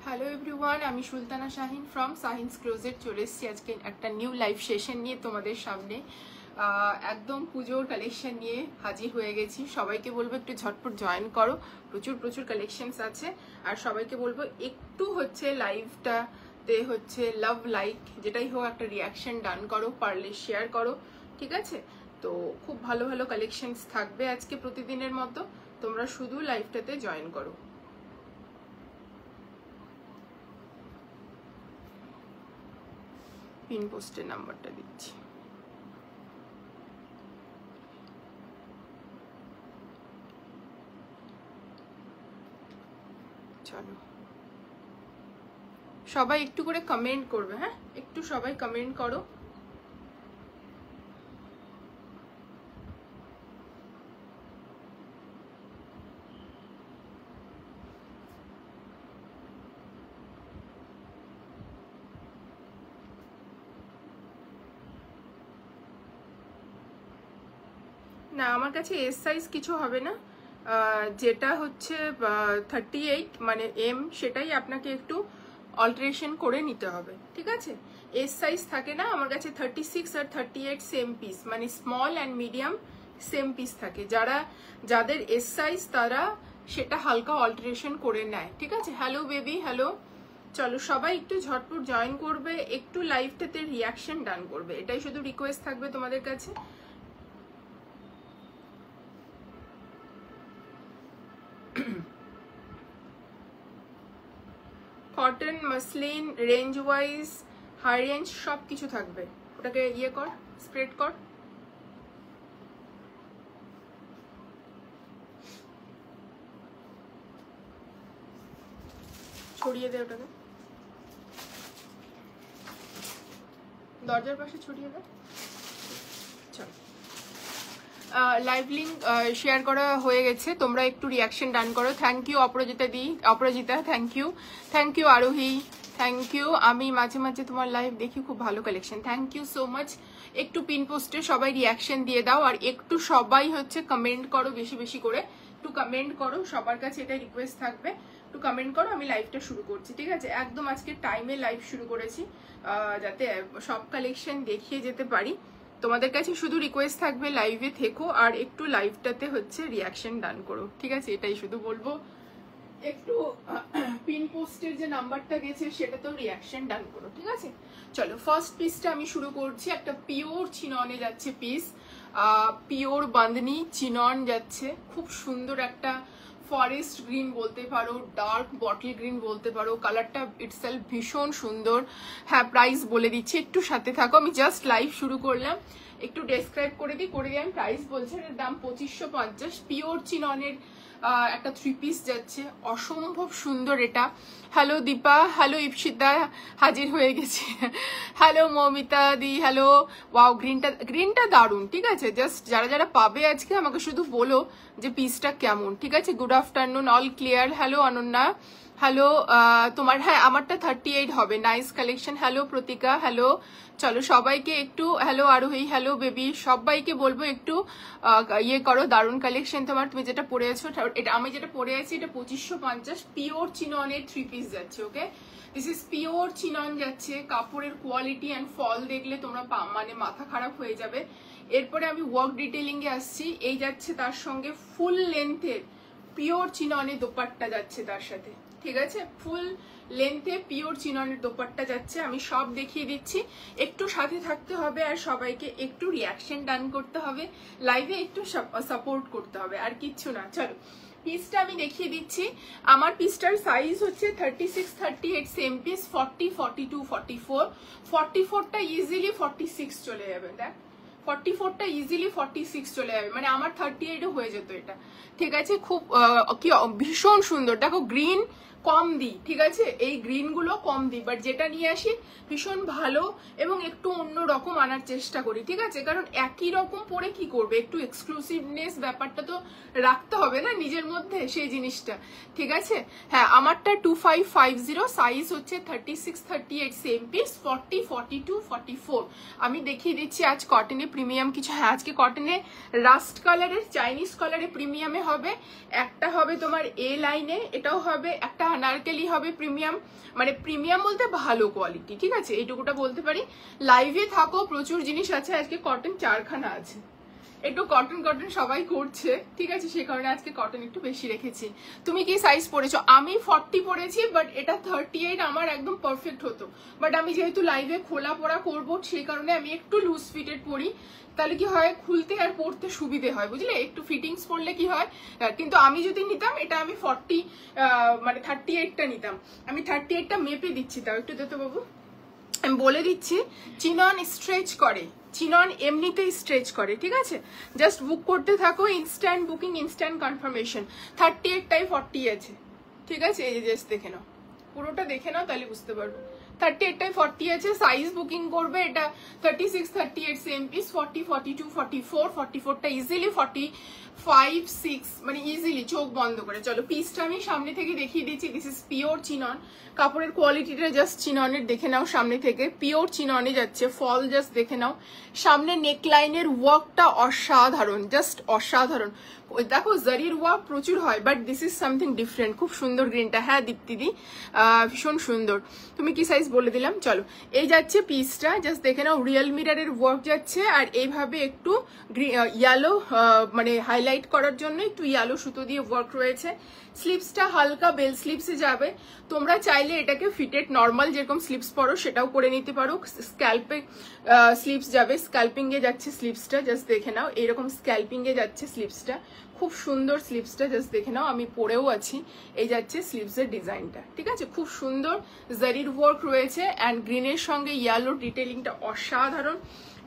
Hello everyone, আমি Sultana Shahin from শাহিনস closet চলে এসেছি আজকে একটা নিউ লাইভ সেশন নিয়ে তোমাদের সামনে। একদম পুজোর কালেকশন নিয়ে হাজির হয়ে গেছি। সবাইকে বলবো একটু ঝটপট জয়েন করো, প্রচুর প্রচুর কালেকশনস আছে। আর সবাইকে বলবো একটু হচ্ছে লাইভটাতে হচ্ছে লাভ লাইক যেটাই হোক একটা রিয়াকশন ডান করো, পারলে শেয়ার করো, ঠিক আছে? তো খুব ভালো ভালো কালেকশনস থাকবে আজকে প্রতিদিনের মতো, তোমরা শুধু লাইভটাতে জয়েন করো। পিন পোস্টের নাম্বারটা দিচ্ছি। চলো সবাই একটু করে কমেন্ট করবে, হ্যাঁ একটু সবাই কমেন্ট করো। না, আমার কাছে এস সাইজ কিছু হবে না, যেটা হচ্ছে 38 মানে এম, সেটাই আপনাকে একটু অল্টারেশন করে নিতে হবে, ঠিক আছে? এস সাইজ থাকে না আমার কাছে, 36 আর 38 সেম পিস, মানে small and medium same piece থাকে। যাদের এস সাইজ তারা সেটা হালকা অল্টারেশন করে নেয়, ঠিক আছে? Hello baby, hello. চলো সবাই একটু ঝটপট জয়েন করবে, একটু লাইভটাতে রিয়াকশন ডান করবে, এটাই শুধু রিকোয়েস্ট থাকবে তোমাদের কাছে। Cotton, muslin, range wise, high range সব কিছু থাকবে। ওটাকে ইয়ে কর, স্প্রেড কর। ছড়িয়ে দে ওটাকে, দরজার পাশে ছড়িয়ে দে। চল, লাইভ লিঙ্ক শেয়ার করা হয়ে গেছে, তোমরা একটু রিয়াকশন ডান করো। Thank you Aparajita, thank you Arohi, thank you. আমি মাঝে মাঝে তোমার লাইভ দেখি, খুব ভালো collection, thank you so much. একটু পিন পোস্টে সবাই রিয়াকশন দিয়ে দাও, আর একটু সবাই হচ্ছে কমেন্ট করো, বেশি বেশি করে একটু কমেন্ট করো, সবার কাছে এটা রিকোয়েস্ট থাকবে, একটু কমেন্ট করো। আমি লাইভটা শুরু করছি, ঠিক আছে? একদম আজকে টাইমে লাইভ শুরু করেছি, যাতে সব কালেকশন দেখিয়ে যেতে পারি। তোমাদের কাছে শুধু রিকোয়েস্ট থাকবে লাইভে থেকো আর একটু লাইভটাতে হচ্ছে রিয়াকশন ডান করো, ঠিক আছে? এটাই শুধু বলবো, একটু পিন পোস্টের যে নাম্বারটা গেছে সেটাতেও রিয়াকশন ডান করো, ঠিক আছে? চলো ফার্স্ট পিসটা আমি শুরু করছি। একটা পিওর চিননে যাচ্ছে পিস, পিওর বাঁধনি চিনন যাচ্ছে, খুব সুন্দর একটা ফরেস্ট গ্রিন বলতে পারো, ডার্ক বটল গ্রিন বলতে পারো, কালারটা ইটসেলফ ভীষণ সুন্দর। হ্যাঁ, প্রাইস বলে দিচ্ছি, একটু সাথে থাকো, আমি জাস্ট লাইভ শুরু করলাম, একটু ডেসক্রাইব করে দিই। আমি প্রাইস বলছি, এর দাম 2550। পিওর চিননের একটা 3 পিস যাচ্ছে, অসম্ভব সুন্দর এটা। হ্যালো দীপা, হ্যালো ইপসিতা, হাজির হয়ে গেছে। হ্যালো মৌমিতা দি, হ্যালো। ওয়াও, গ্রিনটা দারুণ, ঠিক আছে? জাস্ট যারা যারা পাবে আজকে আমাকে শুধু বলো যে পিসটা কেমন, ঠিক আছে? Good afternoon, all clear. Hello Ananya, hello. তোমার, হ্যাঁ আমারটা 38 হবে, নাইস কালেকশন। Hello প্রতিকা, hello. চলো সবাইকে একটু, হ্যালো আরোহী, হ্যালো বেবি, সবাইকে বলবো একটু ইয়ে করো, দারুণ কালেকশন তোমার। তুমি যেটা পরে আছো, এটা আমি যেটা পরে আছি, এটা 2550 পিওর চিননের 3 পিস যাচ্ছে, okay? This is pure chinon যাচ্ছে, কাপড়ের কোয়ালিটি অ্যান্ড ফল দেখলে তোমরা মানে মাথা খারাপ হয়ে যাবে। এরপরে আমি ওয়ার্ক ডিটেলিং এ আসছি, এই যাচ্ছে তার সঙ্গে ফুল লেন্থের পিওর চিননের দোপাট্টা যাচ্ছে তার সাথে, ঠিক আছে? ফুল লেন্থে পিওর চিননের দোপাট্টা যাচ্ছে, আমি সব দেখিয়ে দিচ্ছি, একটু সাথে থাকতে হবে আর সবাইকে একটু রিয়াকশন ডান করতে হবে, লাইভে একটু সাপোর্ট করতে হবে, আর কিচ্ছু না। চলো পিসটা আমি দেখিয়ে দিচ্ছি। আমার পিসটার সাইজ হচ্ছে 36, 38 সেম পিস, 40, 42, 44, 44টা ইজিলি 46 চলে যাবে। দেখ 44টা ইজিলি 46 চলে যাবে, মানে আমার 38ও হয়ে যেত এটা, ঠিক আছে? খুব কি ভীষণ সুন্দর। দেখো গ্রিন কম দিই, ঠিক আছে? এই গ্রিন গুলো কম দিই, বাট যেটা নিয়ে আসি ভীষণ ভালো এবং একটু অন্য রকম আনার চেষ্টা করি, ঠিক আছে? কারণ একই রকম পরে কি করবে, একটু এক্সক্লুসিভনেস ব্যাপারটা তো রাখতে হবে না নিজের মধ্যে, সেই জিনিসটা, ঠিক আছে? হ্যাঁ, আমারটা 2550, সাইজ হচ্ছে 36, 38 সেম পিস, 40, 42, 44। আমি দেখিয়ে দিচ্ছি আজ কটনে প্রিমিয়াম কিছু। হ্যাঁ, আজকে কটনে রাস্ট কালারের, চাইনিজ কালারে প্রিমিয়ামে হবে, একটা হবে তোমার এ লাইনে, এটাও হবে, একটা আনারকলি হবে প্রিমিয়াম, মানে প্রিমিয়াম বলতে ভালো কোয়ালিটি, ঠিক আছে, এইটুকুটা বলতে পারি। লাইভে থাকো, প্রচুর জিনিস আছে, আজকে কটন 4খানা আছে, একটু কটন কটন সবাই করছে, ঠিক আছে, সেই কারণে আজকে কটন একটু বেশি রেখেছি। তুমি কি সাইজ পরেছো? আমি 40 পরেছি, বাট এটা 38 আমার একদম পারফেক্ট হতো, বাট আমি যেহেতু লাইভে খোলা পরা করবো সেই কারণে আমি একটু লুজ ফিটেড পরি, তাহলে কি হয় খুলতে আর পরতে সুবিধে হয়, বুঝলে, একটু ফিটিংস পরলে কি হয়। কিন্তু আমি যদি নিতাম এটা আমি 40 মানে 38টা নিতাম, আমি 38টা মেপে দিচ্ছি, তাও একটু দিতে বাবু, আমি বলে দিচ্ছি। চিনন স্ট্রেচ করে, চিনন এমনিতেই স্ট্রেচ করে, ঠিক আছে, জাস্ট বুক করতে থাকো, ইনস্ট্যান্ট বুকিং ইনস্ট্যান্ট কনফার্মেশন। 38টাই 40 আছে, ঠিক আছে, এই যে জাস্ট দেখে নাও, পুরোটা দেখে নাও তাহলে বুঝতে পারবে। 38টাই 40 আছে, সাইজ বুকিং করবে, এটা 36 38 সেম পিস, 40 42 44 44টা ইজিলি 45 6 মানে ইজিলি চোখ বন্ধ করে। চলো পিসটা আমি সামনে থেকে দেখিয়ে দিচ্ছি, দিস ইজ পিওর চিনন, কাপড়ের কোয়ালিটিটা জাস্ট চিননের দেখে নাও সামনে থেকে, পিওর চিননে যাচ্ছে, ফল জাস্ট দেখে নাও, সামনে নেকলাইনের ওয়ার্কটা অসাধারণ, জাস্ট অসাধারণ, দেখো জারির ওয়ার্ক প্রচুর হয়, but this is something different, খুব সুন্দর গ্রিনটা, হ্যাঁ দীপ্তিদি ভীষণ সুন্দর। তুমি কি সাইজ বলে দিলাম। চলো এই যাচ্ছে পিসটা, জাস্ট দেখে নাও, রিয়েল মিররের ওয়ার্ক যাচ্ছে, আর এইভাবে একটু ইয়েলো মানে হাইলাইট করার জন্য একটু ইয়েলো সুতো দিয়ে ওয়ার্ক রয়েছে। স্লিপসটা হালকা বেল স্লিপসে যাবে, তোমরা চাইলে এটাকে ফিটেড নর্মাল যেরকম স্লিপস পরো সেটাও করে নিতে পারো, স্ক্যাল্পে স্লিপস যাবে, স্ক্যাল্পিং এ যাচ্ছে স্লিপসটা, জাস্ট দেখে নাও, এরকম স্ক্যাল্পিং এ যাচ্ছে স্লিপসটা, খুব সুন্দর স্লিপসটা, জাস্ট দেখে নাও, আমি পরেও আছি, এই যাচ্ছে স্লিপসের ডিজাইনটা, ঠিক আছে, খুব সুন্দর জারির ওয়ার্ক রয়েছে, অ্যান্ড গ্রিনের সঙ্গে ইয়েলো ডিটেলিংটা অসাধারণ।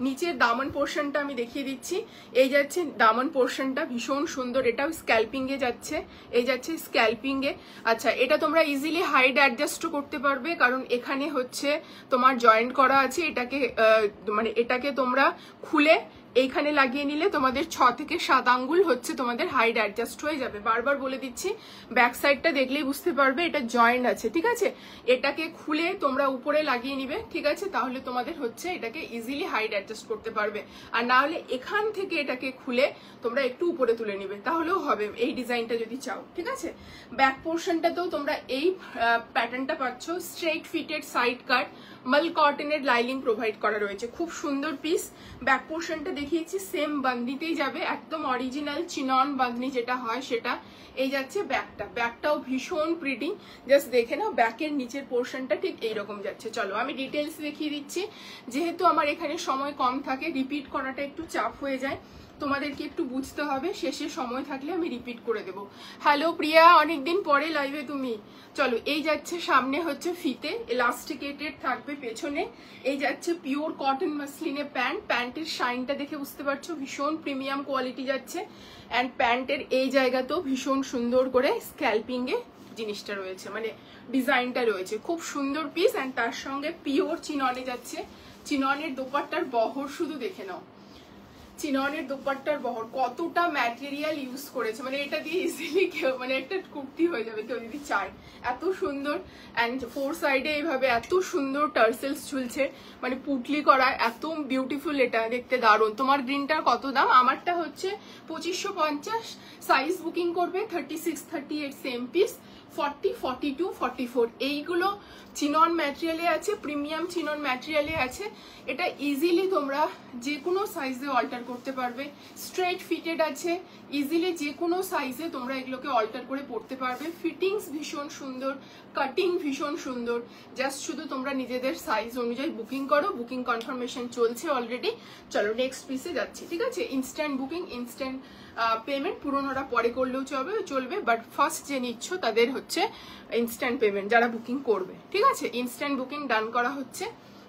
নিচের দামন পোর্শনটা আমি দেখিয়ে দিচ্ছি, এই যাচ্ছে দামন পোর্শনটা ভীষণ সুন্দর, এটাও স্ক্যাল্পিং এ যাচ্ছে, এই যাচ্ছে স্ক্যাল্পিং এ। আচ্ছা, এটা তোমরা ইজিলি হাইট অ্যাডজাস্টও করতে পারবে, কারণ এখানে হচ্ছে তোমার জয়েন্ট করা আছে, এটাকে মানে এটাকে তোমরা খুলে এইখানে লাগিয়ে নিলে তোমাদের 6 থেকে 7 আঙ্গুল হচ্ছে তোমাদের হাইট অ্যাডজাস্ট হয়ে যাবে। বারবার বলে দিচ্ছি, ব্যাক সাইডটা দেখলেই বুঝতে পারবে এটা জয়েন্ট আছে, ঠিক আছে, এটাকে খুলে তোমরা উপরে লাগিয়ে নিবে, ঠিক আছে, তাহলে তোমাদের হচ্ছে এটাকে ইজিলি হাইট অ্যাডজাস্ট করতে পারবে, আর না হলে এখান থেকে এটাকে খুলে তোমরা একটু উপরে তুলে নিবে, তাহলেও হবে এই ডিজাইনটা যদি চাও, ঠিক আছে। ব্যাক পোর্শনটাতেও তোমরা এই প্যাটার্নটা পাচ্ছ, স্ট্রেট ফিটেড সাইড কাট, মাল কটনের লাইনিং প্রোভাইড করা রয়েছে, খুব সুন্দর পিস। ব্যাক পোর্শনটা দেখিয়েছি, সেম বান্দিতেই যাবে, একদম অরিজিনাল চিনন বাঁধনি যেটা হয় সেটা, এই যাচ্ছে ব্যাকটা, ব্যাকটাও ভীষণ প্রিটি, জাস্ট দেখে নাও, ব্যাকের নিচের পোর্শনটা ঠিক এইরকম যাচ্ছে। চলো আমি ডিটেলস দেখিয়ে দিচ্ছি, যেহেতু আমার এখানে সময় কম থাকে, রিপিট করাটা একটু চাপ হয়ে যায়, তোমাদেরকে একটু বুঝতে হবে, শেষে সময় থাকলে আমি রিপিট করে দেবো। হ্যালো প্রিয়া, অনেকদিন পরে লাইভে তুমি। চলো এই যাচ্ছে সামনে হচ্ছে ফিতে, এলাস্টিকেটেড থাকবে পেছনে, এই যাচ্ছে পিওর কটন মাসলিনে প্যান্ট, প্যান্টের শাইনটা দেখে বুঝতে পারছো ভীষণ প্রিমিয়াম কোয়ালিটি যাচ্ছে, অ্যান্ড প্যান্টের এই জায়গাতেও ভীষণ সুন্দর করে স্ক্যাল্পিং এ জিনিসটা রয়েছে, মানে ডিজাইনটা রয়েছে, খুব সুন্দর পিস, অ্যান্ড তার সঙ্গে পিওর চিননে যাচ্ছে। চিননের দোপাট্টার বহর শুধু দেখে নাও, চিননের দোপাট্টার বহর কতটা ম্যাটেরিয়াল ইউজ করেছে, মানে এটা দিয়ে ইজিলি কেউ মানে একটা কুর্তি হয়ে যাবে কেউ যদি চায়, এত সুন্দর। অ্যান্ড 4 সাইডে এইভাবে এত সুন্দর টার্সেলস ঝুলছে, মানে পুটলি করা, এত বিউটিফুল, এটা দেখতে দারুণ। তোমার গ্রিনটার কত দাম? আমারটা হচ্ছে 2550, সাইজ বুকিং করবে 36 38 সেম পিস, 40 42 44, এইগুলো চিনন ম্যাটেরিয়ালে আছে, প্রিমিয়াম চিনন ম্যাটেরিয়ালে আছে, এটা ইজিলি তোমরা যে কোনো সাইজে অল্টার করতে পারবে, স্ট্রেট ফিটেড আছে, ইজিলি যে কোনো সাইজে তোমরা এগুলোকে অল্টার করে পরতে পারবে, ফিটিংস ভীষণ সুন্দর, কাটিং ভীষণ সুন্দর, জাস্ট শুধু তোমরা নিজেদের সাইজ অনুযায়ী বুকিং করো, বুকিং কনফার্মেশন চলছে অলরেডি। চলো নেক্সট পিসে যাচ্ছি, ঠিক আছে, ইনস্ট্যান্ট বুকিং ইনস্ট্যান্ট পেমেন্ট, পুরোনোরা পরে করলেও চলবে, বাট ফার্স্ট যে নিচ্ছ তাদের হচ্ছে ইনস্ট্যান্ট পেমেন্ট, যারা বুকিং করবে, ঠিক আছে, ইনস্ট্যান্ট বুকিং ডান করা হচ্ছে,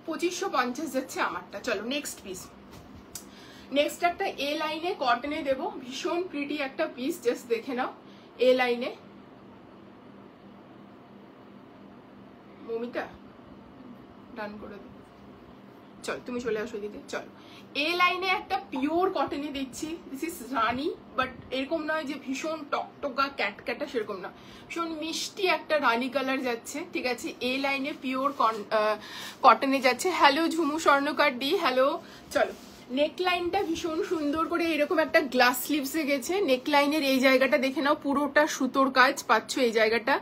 2550 যাচ্ছে আমারটা। চলো নেক্সট পিস, নেক্সট একটা এ লাইনে কটনে দেবো, ভীষণ প্রিটি একটা পিস, জাস্ট দেখে নাও, এ লাইনে, মমিতা ডান করে দেবো, চল তুমি চলে আসো দিদি। চলো এ লাইনে একটা পিওর কটনে দিচ্ছি, দিস ইজ রানি, বাট এরকম নয় যে ভীষণ টকটকা ক্যাটক্যাটা, সেরকম না, ভীষণ মিষ্টি একটা রানি কালার যাচ্ছে, ঠিক আছে, এ লাইনে পিওর কটনে যাচ্ছে। হ্যালো ঝুমু স্বর্ণকার দি, হ্যালো। চলো নেকলাইনটা ভীষণ সুন্দর করে এরকম একটা গ্লাস স্লিভসে গেছে। নেকলাইনের এই জায়গাটা দেখে নাও, পুরোটা সুতোর কাজ পাচ্ছ। এই জায়গাটা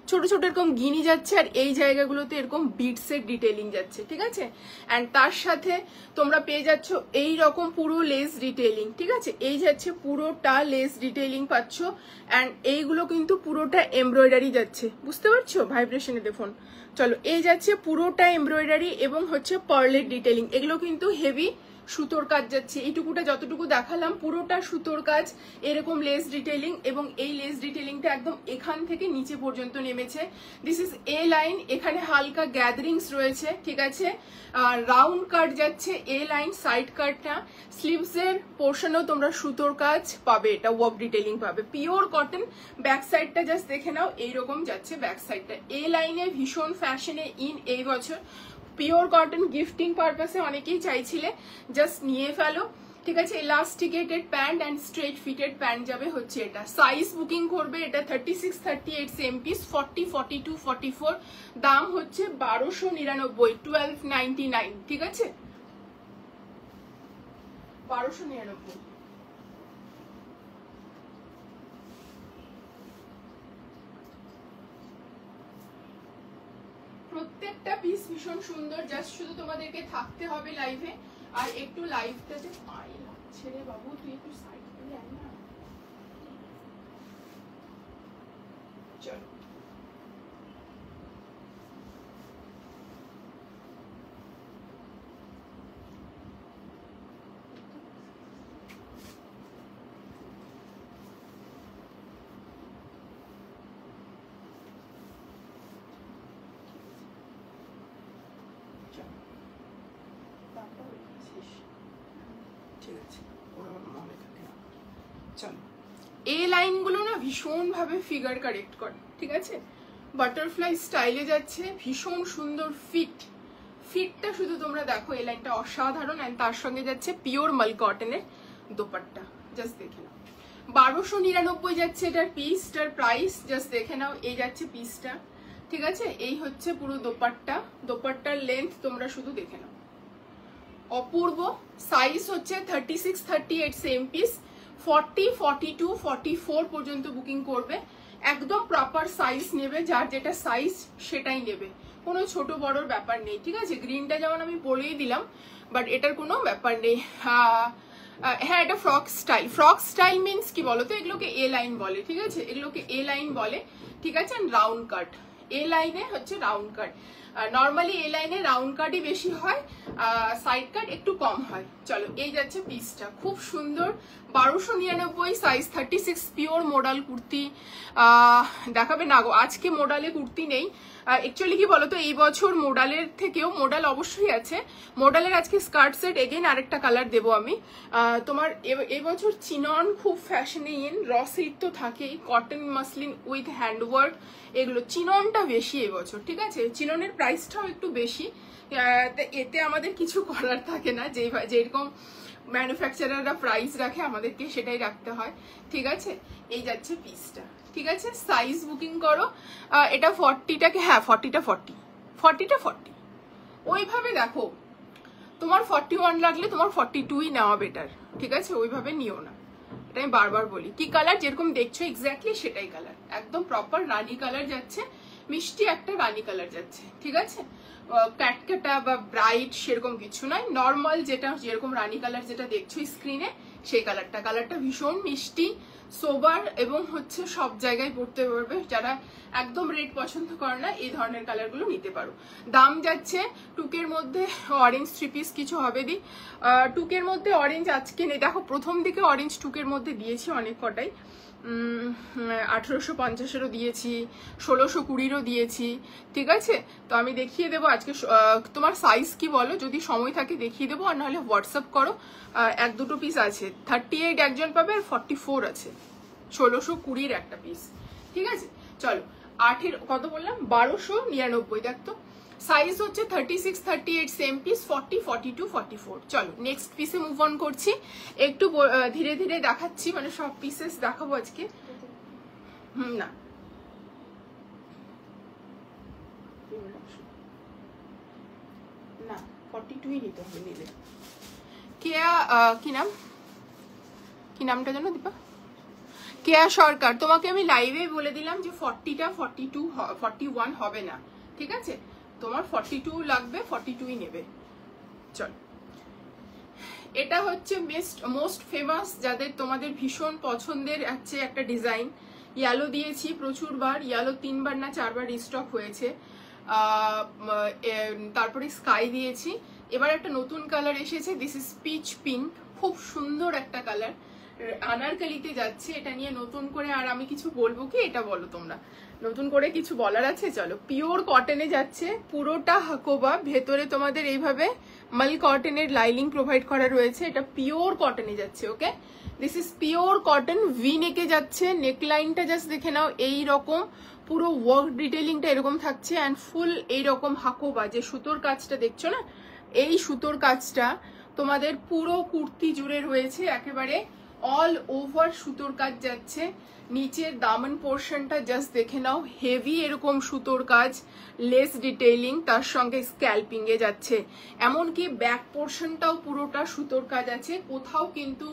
ছোট ছোট এরকম গিনি যাচ্ছে, আর এই জায়গাগুলোতে এরকম বিটসের ডিটেলিং যাচ্ছে, ঠিক আছে। অ্যান্ড তার সাথে তোমরা পেয়ে যাচ্ছ এই রকম পুরো লেস ডিটেলিং, ঠিক আছে। এই যাচ্ছে পুরোটা লেস ডিটেলিং পাচ্ছ, অ্যান্ড এইগুলো কিন্তু পুরোটা এমব্রয়ডারি যাচ্ছে, বুঝতে পারছো, ভাইব্রেশনে দেখুন। চলো, এই যাচ্ছে পুরোটা এমব্রয়ডারি এবং হচ্ছে পার্লের ডিটেলিং। এগুলো কিন্তু হেভি সুতোর কাজ যাচ্ছে। এইটুকুটা যতটুকু দেখালাম পুরোটা সুতোর কাজ, এরকম লেস ডিটেলিং, এবং এই লেস ডিটেলিংটা একদম এখান থেকে নিচে পর্যন্ত নেমেছে। দিস ইজ এ লাইন, এখানে হালকা গ্যাদারিংস রয়েছে, ঠিক আছে। রাউন্ড কাট যাচ্ছে এ লাইন, সাইড কাটটা। স্লিভসের পোর্শনেও তোমরা সুতোর কাজ পাবে, এটা ওয়ার্ক ডিটেলিং পাবে, পিওর কটন। ব্যাক সাইডটা জাস্ট দেখে নাও, এইরকম যাচ্ছে ব্যাক সাইডটা। এ লাইনে ভীষণ ফ্যাশনে ইন এই বছর, পিওর কটন গিফটিং পারপাসে অনেকেই চাইছিলে, জাস্ট নিয়ে ফেলো, ঠিক আছে। Elasticated pant and straight fitted pant যাবে হচ্ছে এটা। সাইজ বুকিং করবে এটা 36, 38 সেম পিস, 40, 42, 44। দাম হচ্ছে 1299, 1299, ঠিক আছে, 1299। প্রত্যেকটা পিস ভীষণ সুন্দর, জাস্ট শুধু তোমাদেরকে থাকতে হবে লাইভে, আর একটু লাইভটাতে পাই লাগছে রে বাবু, তুই একটু সাইড করে আয় না। চলো, এই লাইনগুলো না ভীষণ ভাবে ফিগার কারেক্ট করে, ঠিক আছে। বাটারফ্লাই স্টাইলে যাচ্ছে, ভীষণ সুন্দর ফিটটা শুধু তোমরা দেখো, এই লাইনটা অসাধারণ। অ্যান্ড তার সঙ্গে যাচ্ছে পিওর মাল কটনের দোপাট্টা, জাস্ট দেখে নাও। 1299 যাচ্ছে এটার পিসটার প্রাইস, জাস্ট দেখে নাও। এই যাচ্ছে পিসটা, ঠিক আছে। এই হচ্ছে পুরো দোপাট্টা, দোপাট্টার লেন্থ তোমরা শুধু দেখে নাও, অপূর্ব। সাইজ হচ্ছে 36, 38 সেম পিস, 40, 42, 44 পর্যন্ত বুকিং করবে। একদম প্রপার সাইজ নেবে, যার যেটা সাইজ সেটাই নেবে, কোনো ছোট বড়র ব্যাপার নেই, ঠিক আছে। গ্রিনটা যেমন আমি বলেই দিলাম, বাট এটার কোনো ব্যাপার নেই। হ্যাঁ, এটা ফ্রক স্টাইল মিনস কি বলতো, এগুলোকে এ লাইন বলে, ঠিক আছে, এগুলোকে এ লাইন বলে, ঠিক আছে। রাউন্ড কাট, এ লাইনে হচ্ছে রাউন্ড কাট। নর্মালি এ লাইনে রাউন্ড কাটই বেশি হয়, সাইড কাট একটু কম হয়। চলো, এই যাচ্ছে পিসটা, খুব সুন্দর, 1299, সাইজ 36, পিওর মোডাল কুর্তি। দেখাবে না গো, আজকে মোডালে কুর্তি নেই। অ্যাকচুয়ালি কি বলতো, এই বছর মোডালের থেকেও, মোডাল অবশ্যই আছে, মোডালের আজকে স্কার্ট সেট এগেন আরেকটা কালার দেবো আমি। তোমার এবছর চিনন খুব ফ্যাশনে ইন, র সিল্ক তো থাকেই, কটন মাসলিন উইথ হ্যান্ডওয়ার্ক, এগুলো চিননটা বেশি এবছর, ঠিক আছে। চিননের প্রাইসটাও একটু বেশি, এতে আমাদের কিছু করার থাকে না, যেরকম ম্যানুফ্যাকচারাররা প্রাইস রাখে আমাদেরকে সেটাই রাখতে হয়, ঠিক আছে। এই যাচ্ছে পিসটা, ঠিক আছে। সাইজ বুকিং করো। এটা 40টাকে, হ্যাঁ 40টা 40 ওইভাবে দেখো, তোমার 41 লাগলে তোমার 42ই নেওয়া বেটার, ঠিক আছে, ওইভাবে নিও না, এটা আমি বারবার বলি। কি কালার যেরকম দেখছো এক্স্যাক্টলি সেটাই কালার, একদম প্রপার রানি কালার যাচ্ছে, মিষ্টি একটা রানি কালার যাচ্ছে, ঠিক আছে। ক্যাটকাটা বা ব্রাইট সেরকম কিছু নয়, নর্মাল যেটা যেরকম রানি কালার যেটা দেখছো স্ক্রিনে সেই কালারটা ভীষণ মিষ্টি, সোবার, এবং হচ্ছে সব জায়গায় পড়তে পারবে। যারা একদম রেড পছন্দ করে না, এই ধরনের কালারগুলো নিতে পারো। দাম যাচ্ছে টুকের মধ্যে অরেঞ্জ 3 পিস কিছু হবে দি, টুকের মধ্যে অরেঞ্জ আজকে নেই, দেখো প্রথম দিকে অরেঞ্জ টুকের মধ্যে দিয়েছি অনেক কটাই, 1850-এরও দিয়েছি, 1620-এরও দিয়েছি, ঠিক আছে। তো আমি দেখিয়ে দেবো আজকে, তোমার সাইজ কি বলো, যদি সময় থাকে দেখিয়ে দেবো, আর নাহলে হোয়াটসঅ্যাপ করো। 1-2 পিস আছে, 38 একজন পাবে, আর 44 আছে, 1620-এর একটা পিস, ঠিক আছে। চলো, 8-এর কত বললাম, 1299, দেখতো। সাইজ হচ্ছে 36, 38 সেম পিস, 40, 42, 44। চলো নেক্সট পিসে মুভ অন করছি, একটু ধীরে ধীরে দেখাচ্ছি, মানে সব পিসেস দেখাবো আজকে। না, না 42ই নিতে হবে নিলে, কেয়া কি নাম, কি নামটা জানো দীপা? কেয়া সরকার। তোমাকে আমি লাইভে বলে দিলাম যে 40টা 42 41 হবে না, ঠিক আছে? তোমার 42 লাগবে, 42ই নেবে। চল, এটা হচ্ছে মোস্ট ফেমাস, যাদের তোমাদের ভীষণ পছন্দের হচ্ছে একটা ডিজাইন। ইয়েলো দিয়েছি প্রচুরবার, ইয়েলো 3বার না 4বার রিস্টক হয়েছে। তারপরে স্কাই দিয়েছি, এবার একটা নতুন কালার এসেছে, দিস ইজ পিচ পিঙ্ক, খুব সুন্দর একটা কালার, আনারকালিতে যাচ্ছে। এটা নিয়ে নতুন করে আর আমি কিছু বলবো কি, এটা বলো তোমরা, নতুন করে কিছু বলার আছে? চলো, পিওর কটনে যাচ্ছে, পুরোটা হাকোবা, ভেতরে তোমাদের এইভাবে মাল কটনের লাইনিং প্রোভাইড করা রয়েছে, এটা পিওর কটনে যাচ্ছে। Okay, this is pure cotton, V নেকে যাচ্ছে, নেকলাইনটা জাস্ট দেখে নাও, এই রকম পুরো ওয়ার্ক ডিটেইলিংটা এরকম থাকছে, অ্যান্ড ফুল এইরকম হাকোবা, যে সুতোর কাজটা দেখছো না, এই সুতোর কাজটা তোমাদের পুরো কুর্তি জুড়ে রয়েছে, একেবারে অল ওভার সুতোর কাজ যাচ্ছে। নিচের দামন পোর্শনটা জাস্ট দেখে নাও, হেভি এরকম সুতোর কাজ, লেস ডিটেইলিং, তার সঙ্গে স্ক্যাল্পিং এ যাচ্ছে। এমনকি ব্যাক পোর্শনটাও পুরোটা সুতোর কাজ আছে, কোথাও কিন্তু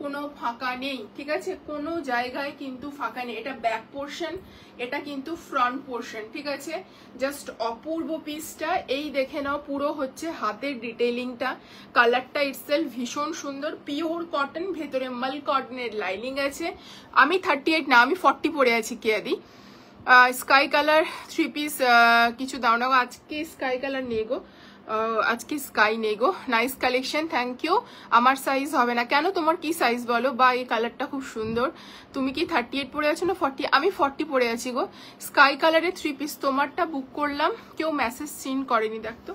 কোনো ফাঁকা নেই, ঠিক আছে? কোনো জায়গায় কিন্তু ফাঁকা নেই। এটা ব্যাক পোর্শন, এটা কিন্তু ফ্রন্ট পোর্শন, ঠিক আছে? জাস্ট অপূর্ব পিসটা, এই দেখে নাও পুরো হচ্ছে হাতের ডিটেইলিংটা, কালারটা ইটসেলফ ভীষণ সুন্দর, পিওর কটন, ভেতরে মাল কটনের লাইনিং আছে। আমি 38 না, আমি 40 পরে আছি কেয়াদি। স্কাই কালার 3 পিস কিছু দাও না, আজকে স্কাই কালার নেই গো, আজকে স্কাই নেই গো। Nice collection, thank you. আমার সাইজ হবে না কেন? তোমার কি সাইজ বলো? বা এই কালারটা খুব সুন্দর। তুমি কি 38 পরে আছো না 40? আমি 40 পরে আছি গো। স্কাই কালারের 3 পিস, তোমারটা বুক করলাম, কেউ মেসেজ সিন করেনি, দেখতো।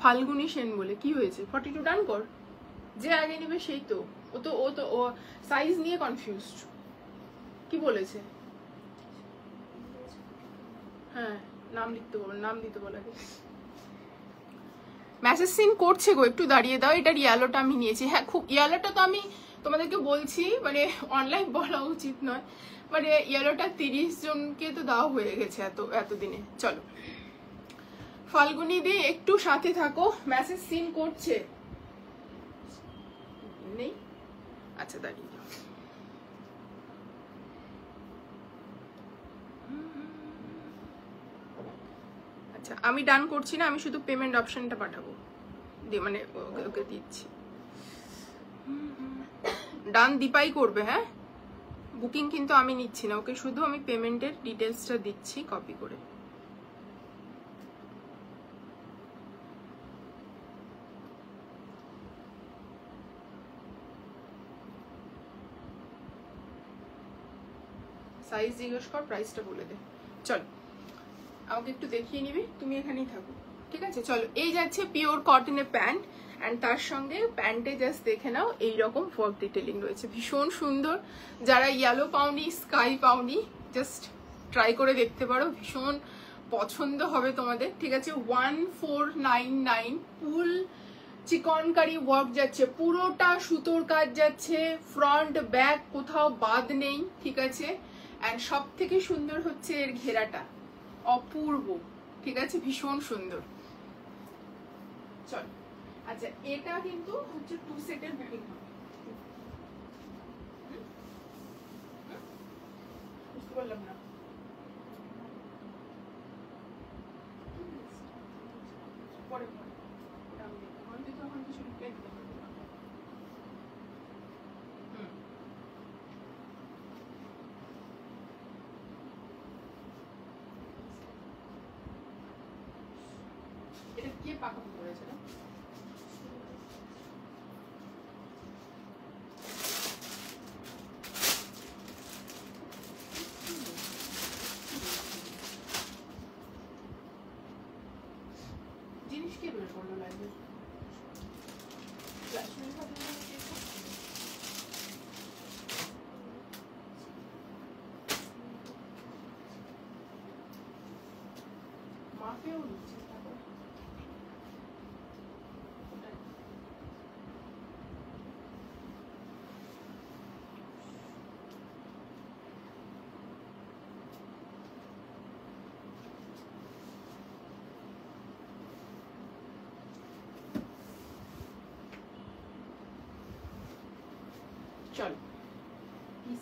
ফাল্গুনি সেন বলে, কি হয়েছে? 42 ডান কর, যে আগে নেবে সেই তো। ও সাইজ নিয়ে কনফিউজড। কি বলেছে? হ্যাঁ, নাম লিখতে বল, নাম দিতে বল আগে। মেসেজ সিন করছে গো, একটু দাঁড়িয়ে দাও। এটার ইয়েলোটা আমি নিয়েছি। হ্যাঁ, খুব ইয়েলোটা তো আমি তোমাদেরকে বলছি, মানে অনলাইন বলা উচিত নয়, মানে ইয়েলোটা 30 জনকে তো দেওয়া হয়ে গেছে এতদিনে। চলো, ফাল্গুনি দি একটু সাথে থাকো, মেসেজ সিন করছে নেই? আচ্ছা, দাঁড়িয়ে যাও। আচ্ছা, আমি ডান করছি না, আমি শুধু পেমেন্ট অপশনটা পাঠাবো, মানে ওকে দিচ্ছি। ডান দীপাই করবে, হ্যাঁ? বুকিং কিন্তু আমি নিচ্ছি না, ওকে শুধু আমি পেমেন্টের ডিটেলসটা দিচ্ছি কপি করে। সাইজ জিজ্ঞেস কর, প্রাইসটা বলে দে। চলো, আমাকে একটু দেখিয়ে নিবি, তুমি এখানেই থাকো, ঠিক আছে? চলো, এই যাচ্ছে পিওর কটনের প্যান্ট, অ্যান্ড তার সঙ্গে প্যান্টে জাস্ট দেখে নাও এইরকম ওয়ার্ক ডিটেলিং রয়েছে, ভীষণ সুন্দর। যারা ইয়েলো পাওনি, স্কাই পাওনি, জাস্ট ট্রাই করে দেখতে পারো, ভীষণ পছন্দ হবে তোমাদের, ঠিক আছে? 1499, ফুল চিকনকারি ওয়ার্ক যাচ্ছে, পুরোটা সুতোর কাজ যাচ্ছে, ফ্রন্ট ব্যাক কোথাও বাদ নেই, ঠিক আছে? অ্যান্ড সব থেকে সুন্দর হচ্ছে এর ঘেরাটা, অপূর্ব, ঠিক আছে? ভীষণ সুন্দর। চল, আচ্ছা, এটা কিন্তু হচ্ছে 2 সেটের বুকিং হবে, বুঝতে পারলাম না। পরে আমি তো এখন কিছু রিপ্লাই দিতে পারবো না। এটা কে পাকাপো করেছে না? জিনিস কে বের করলো লাইভে? মাফেও নিচ্ছে তারপর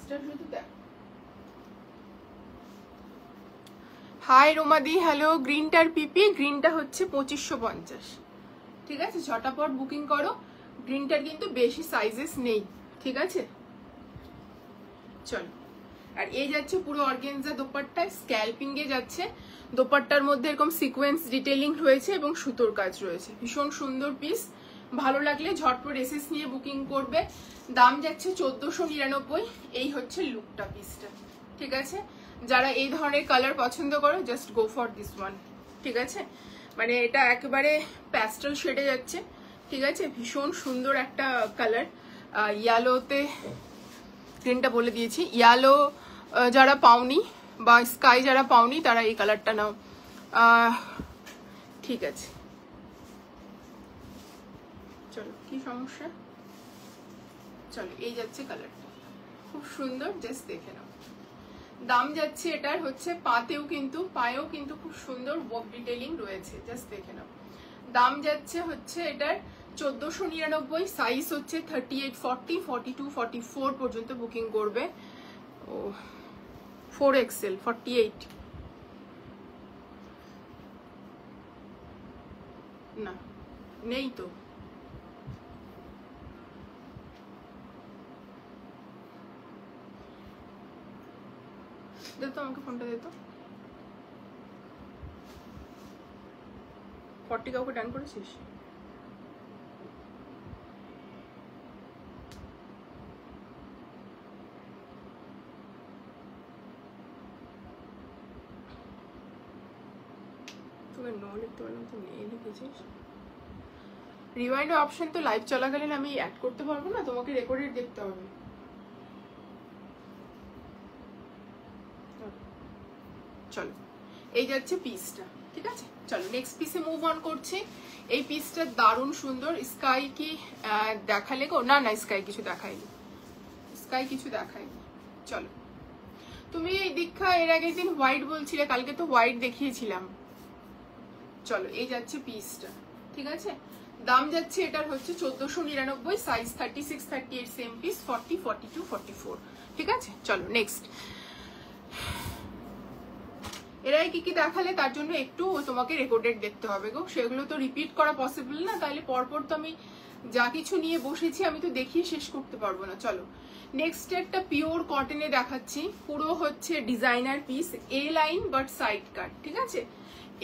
পিসটা শুধু দেখ। High রোমাদি, hello. গ্রিনটার পিপি, গ্রিনটা হচ্ছে 2550, ঠিক আছে? ঝটাপট বুকিং করো। গ্রিনটার কিন্তু বেশি সাইজেস নেই, ঠিক আছে? চলো, আর এই যাচ্ছে পুরো অর্গানজা দোপাট্টা, স্ক্যালপিং এ যাচ্ছে। দোপাট্টার মধ্যে এরকম সিকোয়েন্স ডিটেইলিং রয়েছে এবং সুতোর কাজ রয়েছে। ভীষণ সুন্দর পিস। ভালো লাগলে ঝটপট এসএস নিয়ে বুকিং করবে। দাম যাচ্ছে 1499। এই হচ্ছে লুকটা পিসটা, ঠিক আছে? যারা এই ধরনের কালার পছন্দ করো, just go for this one, ঠিক আছে? মানে এটা একেবারে প্যাস্টেল শেডে যাচ্ছে, ঠিক আছে? ভীষণ সুন্দর একটা কালার। ইয়েলোতে গ্রিনটা বলে দিয়েছি। ইয়েলো যারা পাওনি বা স্কাই যারা পাওনি তারা এই কালারটা নাও, ঠিক আছে? চলো, কি সমস্যা? চলো, এই যাচ্ছে কালারটা, খুব সুন্দর, জাস্ট দেখে নাও। দাম যাচ্ছে এটার হচ্ছে পায়েও কিন্তু খুব সুন্দর ওয়ার্ক ডিটেইলিং রয়েছে, জাস্ট দেখে নাও। দাম যাচ্ছে হচ্ছে এটার 1499। সাইজ হচ্ছে 38, 40, 42, 44 পর্যন্ত বুকিং করবে। ও 4XL 48 না, নেই তো। দে তো আমাকে ফোনটা, দে তো। 40 কাউকে ডান করেছিস? তোকে নো লিখতে পারলাম, তো নেই লিখেছিস। রিওয়াইন্ড অপশন তো লাইভ চলাকালীন আমি অ্যাড করতে পারবো না, তোমাকে রেকর্ডেড দেখতে হবে। চলো, এই যাচ্ছে পিসটা, ঠিক আছে? চলো নেক্সট পিসে মুভ অন করছি। এই পিসটা দারুণ সুন্দর। স্কাই কি দেখালে গো? না না, স্কাই কিছু দেখায়নি, স্কাই কিছু দেখায়নি। চলো, তুমি এই দীক্ষা এর আগের দিন হোয়াইট বলছিলে, কালকে তো হোয়াইট দেখিয়েছিলাম। চলো, এই যাচ্ছে পিসটা, ঠিক আছে? দাম যাচ্ছে এটার হচ্ছে 1499। সাইজ 36, 38 সেম পিস, 40, 42, 44, ঠিক আছে? চলো নেক্সট। এরাই কি কি দেখালে তার জন্য একটু তোমাকে রেকর্ডেড দেখতে হবে গো, সেগুলো তো রিপিট করা পসিবল না, তাহলে পরপর তো আমি যা কিছু নিয়ে বসেছি আমি তো দেখিয়ে শেষ করতে পারবো না। চলো নেক্সট একটা পিওর কটনে দেখাচ্ছি। পুরো হচ্ছে designer piece, A line but side cut, ঠিক আছে?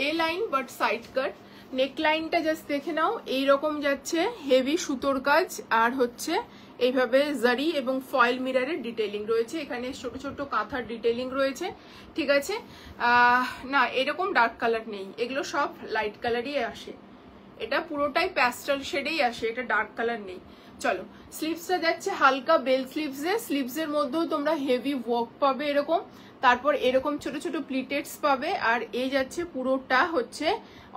A line but side cut. নেকলাইনটা জাস্ট দেখে নাও, এইরকম যাচ্ছে হেভি সুতোর কাজ, আর হচ্ছে এইভাবে জারি এবং ফয়েল মিররের ডিটেইলিং রয়েছে। এখানে ছোট ছোট কাঁথার ডিটেইলিং রয়েছে, ঠিক আছে? না, এরকম ডার্ক কালার নেই, এগুলো সব লাইট কালারই আসে। এটা পুরোটাই প্যাস্টেল শেডেই আসে, এটা ডার্ক কালার নেই। চলো, স্লিভসটা যাচ্ছে হালকা বেল স্লিভসে। স্লিভসের মধ্যেও তোমরা হেভি ওয়ার্ক পাবে এরকম, তারপর এরকম ছোট ছোট প্লিটেটস পাবে, আর এই যাচ্ছে পুরোটা হচ্ছে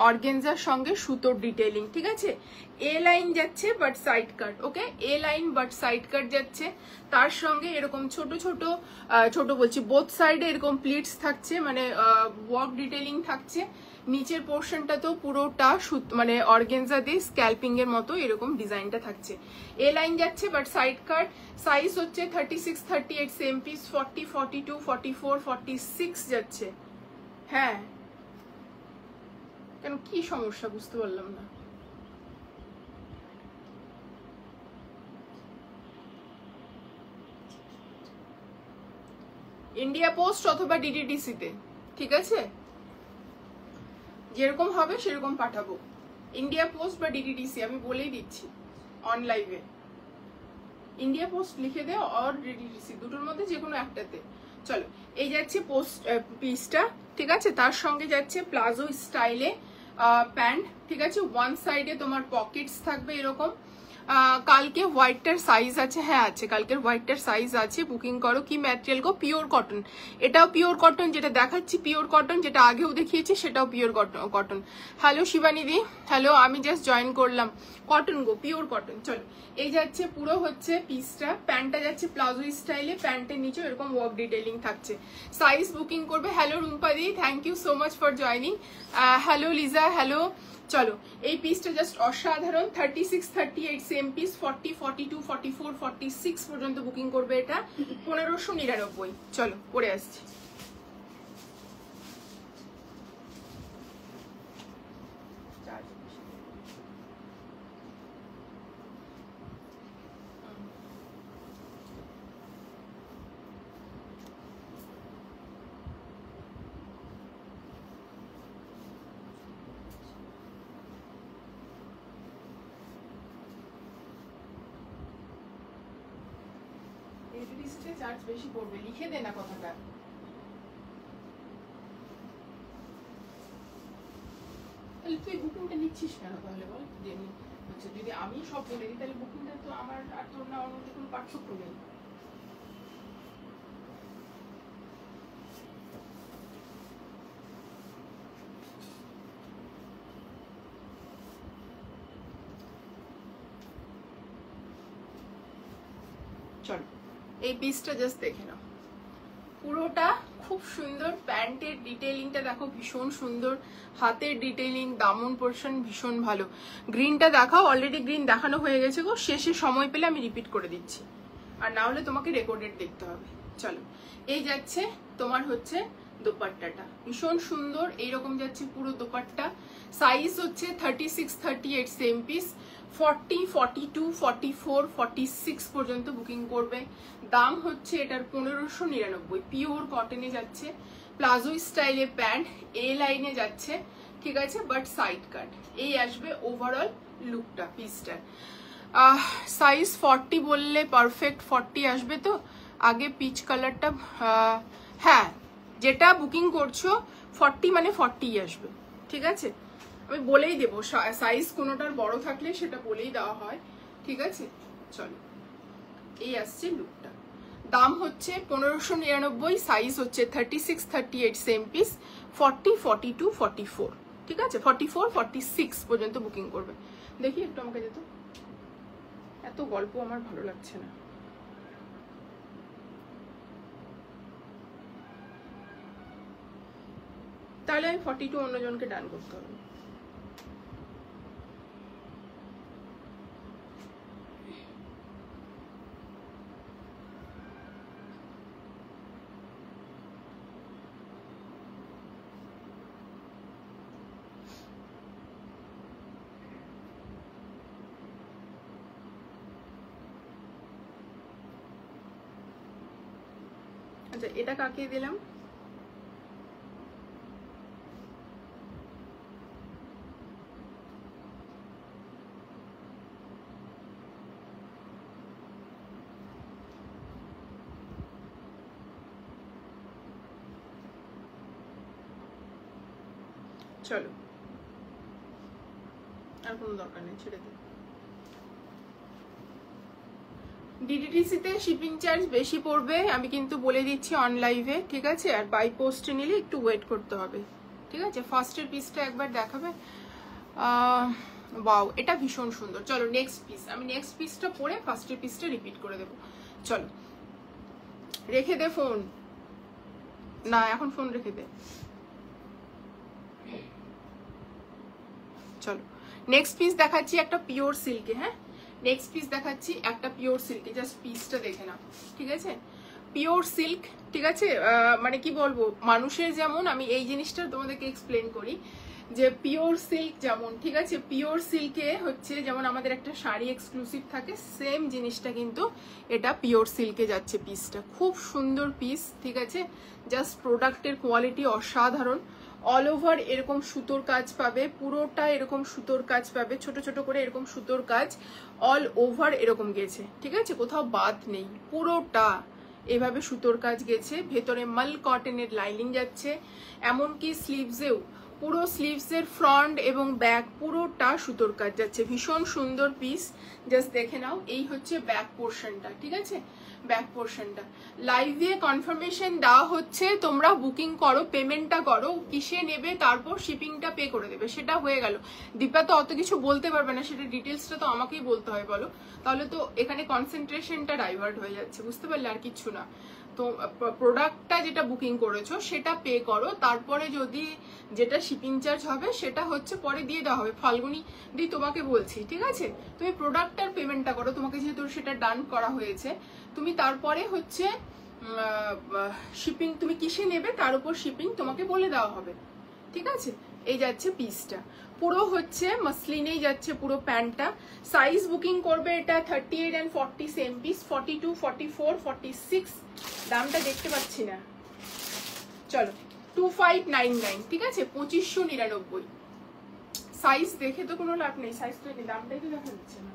অর্গেনজার সঙ্গে সুতোর ডিটেইলিং, ঠিক আছে? এ লাইন যাচ্ছে but side cut, okay? A line but side কাট যাচ্ছে, তার সঙ্গে এরকম ছোট ছোট বলছি বোথ সাইডে এরকম প্লিটস থাকছে, মানে ওয়ার্ক ডিটেইলিং থাকছে। নিচের পোর্শনটা তো পুরোটা মানে অর্গেনজা দিয়ে স্ক্যালপিং এর মতো এরকম ডিজাইনটা থাকছে। এ লাইন যাচ্ছে বাট সাইড কাট। সাইজ হচ্ছে 36, 38 সেম পিস, 40, 42, 44, 46 যাচ্ছে। হ্যাঁ, কেন, কি সমস্যা বুঝতে পারলাম না। ইন্ডিয়া পোস্ট অথবা ডিটিডিসি তে, ঠিক আছে? যেরকম হবে সেরকম পাঠাবো। ইন্ডিয়া পোস্ট বা ডিটিডিসি আমি বলেই দিচ্ছি অন লাইভে। ইন্ডিয়া পোস্ট লিখে দে আর ডিটিডিসি, দুটোর মধ্যে যে কোনো একটাতে। চলো, এই যাচ্ছে পোস্ট পিসটা, ঠিক আছে? তার সঙ্গে যাচ্ছে প্লাজো স্টাইলে প্যান্ট, ঠিক আছে? ওয়ান সাইডে তোমার পকেটস থাকবে এরকম। কালকে হোয়াইটটার সাইজ আছে, হ্যাঁ আছে, কালকের হোয়াইটটার সাইজ আছে, বুকিং করো। কি ম্যাটেরিয়াল গো? Pure cotton. এটাও পিওর কটন, যেটা দেখাচ্ছি পিওর কটন, যেটা আগেও দেখিয়েছি সেটাও পিওর কটন। হ্যালো শিবানিদি, হ্যালো, আমি জাস্ট জয়েন করলাম। কটন গো, পিওর কটন। চলো, এই যাচ্ছে পুরো হচ্ছে পিসটা। প্যান্টটা যাচ্ছে প্লাজো স্টাইলে, প্যান্টের নিচে এরকম ওয়ার্ক ডিটেইলিং থাকছে। সাইজ বুকিং করবে। হ্যালো রুম্পাদি, thank you so much for joining. Hello Liza, hello চলো এই পিসটা জাস্ট অসাধারণ। 36, 38 সেম পিস, 40, 42, 44, 46 পর্যন্ত বুকিং করবে এটা, 1599। চলো পরে আসছি। চার্জ বেশি পড়বে, লিখে দে না কথাটা। তাহলে তুই বুকিংটা নিচ্ছিস কেন তাহলে বল? আচ্ছা যদি আমি সব বলে দিই তাহলে বুকিংটা তো আমার আর তোর না ওর মধ্যে কোনো পার্থক্য নেই। চলো এই পিসটা জাস্ট দেখে নাও, পুরোটা খুব সুন্দর। প্যান্টের ডিটেইলিংটা দেখো ভীষণ সুন্দর, হাতের ডিটেইলিং, দামন পোর্শন ভীষণ ভালো। গ্রিনটা দেখাও, অলরেডি গ্রিন দেখানো হয়ে গেছে গো, শেষে সময় পেলে আমি রিপিট করে দিচ্ছি, আর না হলে তোমাকে রেকর্ডেড দেখতে হবে। চলো এই যাচ্ছে তোমার হচ্ছে দোপাট্টাটা, ভীষণ সুন্দর এইরকম যাচ্ছে পুরো দোপাট্টা। সাইজ হচ্ছে 36, 38 সেম পিস, 40, 42, 44, 46 পর্যন্ত বুকিং করবে। দাম হচ্ছে এটার 1599, পিওর কটনে যাচ্ছে, প্লাজো স্টাইলে প্যান্ট, এ লাইনে যাচ্ছে, ঠিক আছে, বাট সাইড কাট। এই আসবে ওভারঅল লুকটা পিসটার। সাইজ 40 বললে পারফেক্ট 40 আসবে তো। আগে পিচ কালারটা, হ্যাঁ যেটা বুকিং করছো 40 মানে 40 আসবে, ঠিক আছে। আমি বলেই দেবো, সাইজ কোনোটার বড় থাকলে সেটা বলেই দেওয়া হয়, ঠিক আছে। চলো এই আসছে লুকটা। দাম হচ্ছে 1599, সাইজ হচ্ছে 36, 38 সেম পিস, 40, 42, 44, ঠিক আছে, 44, 46 পর্যন্ত বুকিং করবে। দেখি একটু আমাকে যেত, এত গল্প আমার ভালো লাগছে না। তাহলে আমি 42 অন্যজনকে ডান করতে হবে। আচ্ছা এটা কাকে দিলাম? চলো আর কোনো দরকার নেই, ছেড়ে দিই। ডিটিডিসিতে শিপিং চার্জ বেশি পড়বে, আমি কিন্তু বলে দিচ্ছি অন লাইভে, ঠিক আছে। আর বাই পোস্টে নিলে একটু ওয়েট করতে হবে, ঠিক আছে। ফার্স্টের পিসটা একবার দেখাবে। ওয়াও এটা ভীষণ সুন্দর। চলো নেক্সট পিস, আমি নেক্সট পিসটা পরে ফার্স্টের পিসটা রিপিট করে দেবো। চলো রেখে দে ফোন, না এখন ফোন রেখে দে। চলো নেক্সট পিস দেখাচ্ছি একটা পিওর সিল্কে, হ্যাঁ নেক্সট পিস দেখাচ্ছি একটা পিওর সিল্কে, জাস্ট পিসটা দেখে নাও, ঠিক আছে। পিওর সিল্ক, ঠিক আছে। মানে কি বলবো, মানুষের যেমন, আমি এই জিনিসটা তোমাদেরকে এক্সপ্লেন করি যে পিওর সিল্ক যেমন, ঠিক আছে, পিওর সিল্কে হচ্ছে যেমন আমাদের একটা শাড়ি এক্সক্লুসিভ থাকে, সেম জিনিসটা কিন্তু এটা পিওর সিল্কে যাচ্ছে। পিসটা খুব সুন্দর পিস, ঠিক আছে। জাস্ট প্রোডাক্টের কোয়ালিটি অসাধারণ। অল ওভার এরকম সুতোর কাজ পাবে, পুরোটা এরকম সুতোর কাজ পাবে, ছোট ছোট করে এরকম সুতোর কাজ অল ওভার এরকম গেছে, ঠিক আছে, কোথাও বাদ নেই, পুরোটা এভাবে সুতোর কাজ গেছে। ভেতরে মাল কটনের লাইনিং যাচ্ছে, এমনকি স্লিভসেও পুরো স্লিভসের ফ্রন্ট এবং ব্যাক পুরোটা সুতোর কাজ যাচ্ছে, ভীষণ সুন্দর পিস। জাস্ট দেখে নাও, এই হচ্ছে ব্যাক পোর্শনটা, ঠিক আছে, ব্যাক পোর্শনটা। লাইভে কনফার্মেশন দেওয়া হচ্ছে, তোমরা বুকিং করো, পেমেন্টটা করো, কিসে নেবে তারপর শিপিংটা পে করে দেবে, সেটা হয়ে গেল। দীপা তো অত কিছু বলতে পারবে না, সেটা ডিটেলসটা তো আমাকেই বলতে হয় বলো, তাহলে তো এখানে কনসেন্ট্রেশনটা ডাইভার্ট হয়ে যাচ্ছে, বুঝতে পারলে, আর কিচ্ছু না। তো প্রোডাক্টটা যেটা বুকিং করেছো সেটা পে করো, তারপরে যদি যেটা শিপিং চার্জ হবে সেটা হচ্ছে পরে দিয়ে দেওয়া হবে। ফাল্গুনি দি তোমাকে বলছি, ঠিক আছে, তুমি প্রোডাক্টটার পেমেন্টটা করো, তোমাকে যেহেতু সেটা ডান করা হয়েছে, তুমি তারপরে হচ্ছে শিপিং তুমি কিসে নেবে তার উপর শিপিং তোমাকে বলে দেওয়া হবে, ঠিক আছে। এই যাচ্ছে পিসটা, পুরো হচ্ছে মাসলিনেই যাচ্ছে পুরো প্যান্টটা। সাইজ বুকিং করবে এটা 38 and 40 সেম পিস, 42, 44, 46। দামটা দেখতে পাচ্ছি না, চলো 2599, ঠিক আছে, 2599। সাইজ দেখে তো কোনো লাভ নেই, সাইজ তো দামটাই তো দেখা যাচ্ছে না।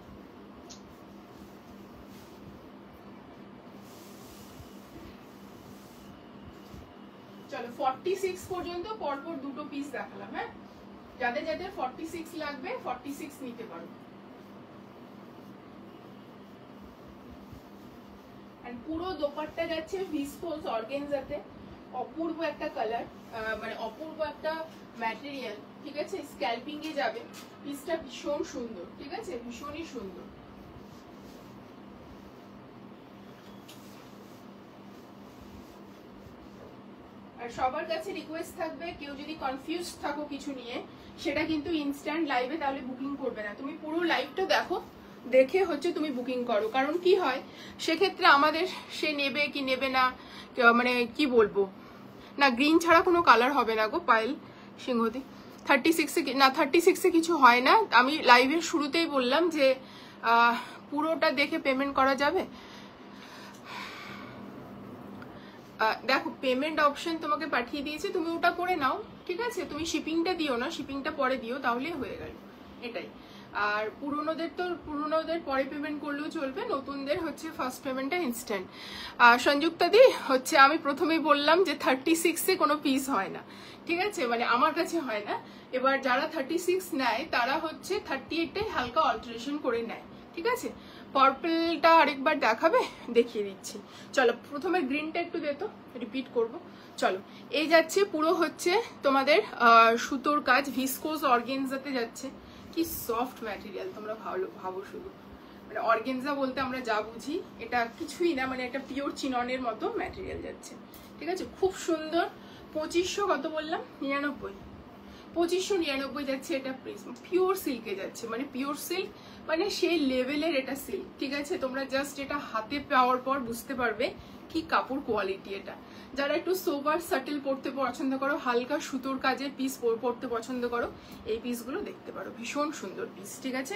চলো 46 পর্যন্ত পরপর দুটো পিস দেখালাম। হ্যাঁ, যাদের যাদের 46 লাগবে 46 নিতে পারো। এন্ড পুরো দোপাট্টা যাচ্ছে ভিসকোস অর্গানজাতে, অপূর্ব একটা কালার, মানে অপূর্ব একটা ম্যাটেরিয়াল, ঠিক আছে, স্ক্যালপিং এ যাবে। পিসটা ভীষণ সুন্দর, ঠিক আছে, ভীষণই সুন্দর। আর সবার কাছে রিকোয়েস্ট থাকবে, কেউ যদি কনফিউজ থাকো কিছু নিয়ে, সেটা কিন্তু ইনস্ট্যান্ট লাইভে তাহলে বুকিং করবে না, তুমি পুরো লাইভটা দেখো, দেখে হচ্ছে তুমি বুকিং করো। কারণ কি হয় সেক্ষেত্রে আমাদের সে নেবে কি নেবে না, মানে কি বলবো না, গ্রিন ছাড়া কোনো কালার হবে না গো পায়েল সিংহদি। 36 না, 36 কিছু হয় না। আমি লাইভের শুরুতেই বললাম যে পুরোটা দেখে পেমেন্ট করা যাবে। দেখো পেমেন্ট অপশন তোমাকে পাঠিয়ে দিয়েছে, তুমি ওটা করে নাও, ঠিক আছে, তুমি শিপিংটা দিও না, শিপিংটা পরে দিও, তাহলে হয়ে গেল, এটাই। আর পুরনোদের পরে পেমেন্ট করলেও চলবে, নতুনদের হচ্ছে ফার্স্ট পেমেন্টটা ইনস্ট্যান্ট। সংযুক্তা দি হচ্ছে আমি প্রথমেই বললাম যে 36-এ কোনো পিস হয় না, ঠিক আছে, মানে আমার কাছে হয় না। এবার যারা 36 নেয় তারা হচ্ছে 38টাই হালকা অল্টারেশন করে নেয়, ঠিক আছে। পার্পলটা আরেকবার দেখাবে, দেখিয়ে দিচ্ছি। চলো প্রথমে গ্রিনটা একটু দে তো, রিপিট করব। চলো এই যাচ্ছে পুরো হচ্ছে তোমাদের সুতোর কাজ, ভিসকোস অর্গানজাতে যাচ্ছে। কি সফট ম্যাটেরিয়াল, তোমরা ভাবো শুধু, মানে অর্গানজা বলতে আমরা যা বুঝি এটা কিছুই না, মানে একটা পিওর চিননের মতো ম্যাটেরিয়াল যাচ্ছে, ঠিক আছে, খুব সুন্দর। 2500 কত বললাম, 99, 2599 যাচ্ছে। এটা পিওর সিল্কে যাচ্ছে, মানে পিওর সিল্ক, মানে সেই লেভেলের এটা সিল্ক, ঠিক আছে। তোমরা জাস্ট এটা হাতে পাওয়ার পর বুঝতে পারবে কি কাপড় কোয়ালিটি এটা। যারা একটু সোবার সাটেল পড়তে পছন্দ করো, হালকা সুতোর কাজের পিস পড়তে পছন্দ করো, এই পিসগুলো দেখতে পারো, ভীষণ সুন্দর পিস, ঠিক আছে।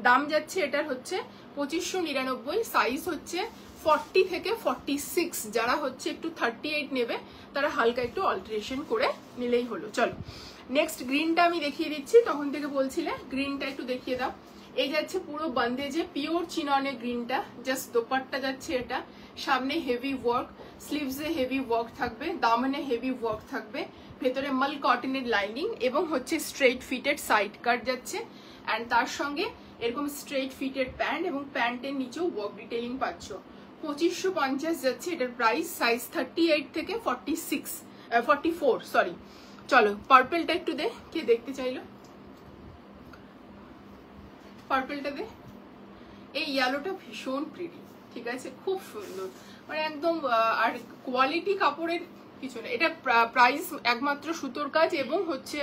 দাম যাচ্ছে এটার হচ্ছে 2599, সাইজ হচ্ছে 40 থেকে 46। যারা হচ্ছে একটু 38 নেবে তারা হালকা একটু অল্টারেশন করে নিলেই হলো। চলো নেক্সট গ্রিনটা আমি দেখিয়ে দিচ্ছি, তখন থেকে বলছিলে গ্রিনটা একটু দেখিয়ে দাও। এই যাচ্ছে পুরো বন্দেজে পিওর চিননে গ্রিনটা, জাস্ট দোপাট্টা যাচ্ছে এটা, সামনে হেভি ওয়ার্ক, স্লিভসে হেভি ওয়ার্ক থাকবে, দামনে হেভি ওয়ার্ক থাকবে, ভেতরে মাল কটনের লাইনিং এবং হচ্ছে স্ট্রেট ফিটেড সাইড কাট যাচ্ছে। অ্যান্ড তার সঙ্গে এরকম স্ট্রেট ফিটেড প্যান্ট এবং প্যান্টের নিচেও ওয়ার্ক ডিটেইলিং পাচ্ছ। 2550 যাচ্ছে এটার প্রাইস, সাইজ 38 থেকে 44, সরি। চলো পার্পলটা একটু দে, কে দেখতে চাইলো, পার্পলটা দে। এই ইয়েলোটা ভীষণ প্রিটি, ঠিক আছে, খুব সুন্দর, মানে একদম। আর কোয়ালিটি কাপড়ের কিছু না, এটা প্রাইস একমাত্র সুতোর কাজ এবং হচ্ছে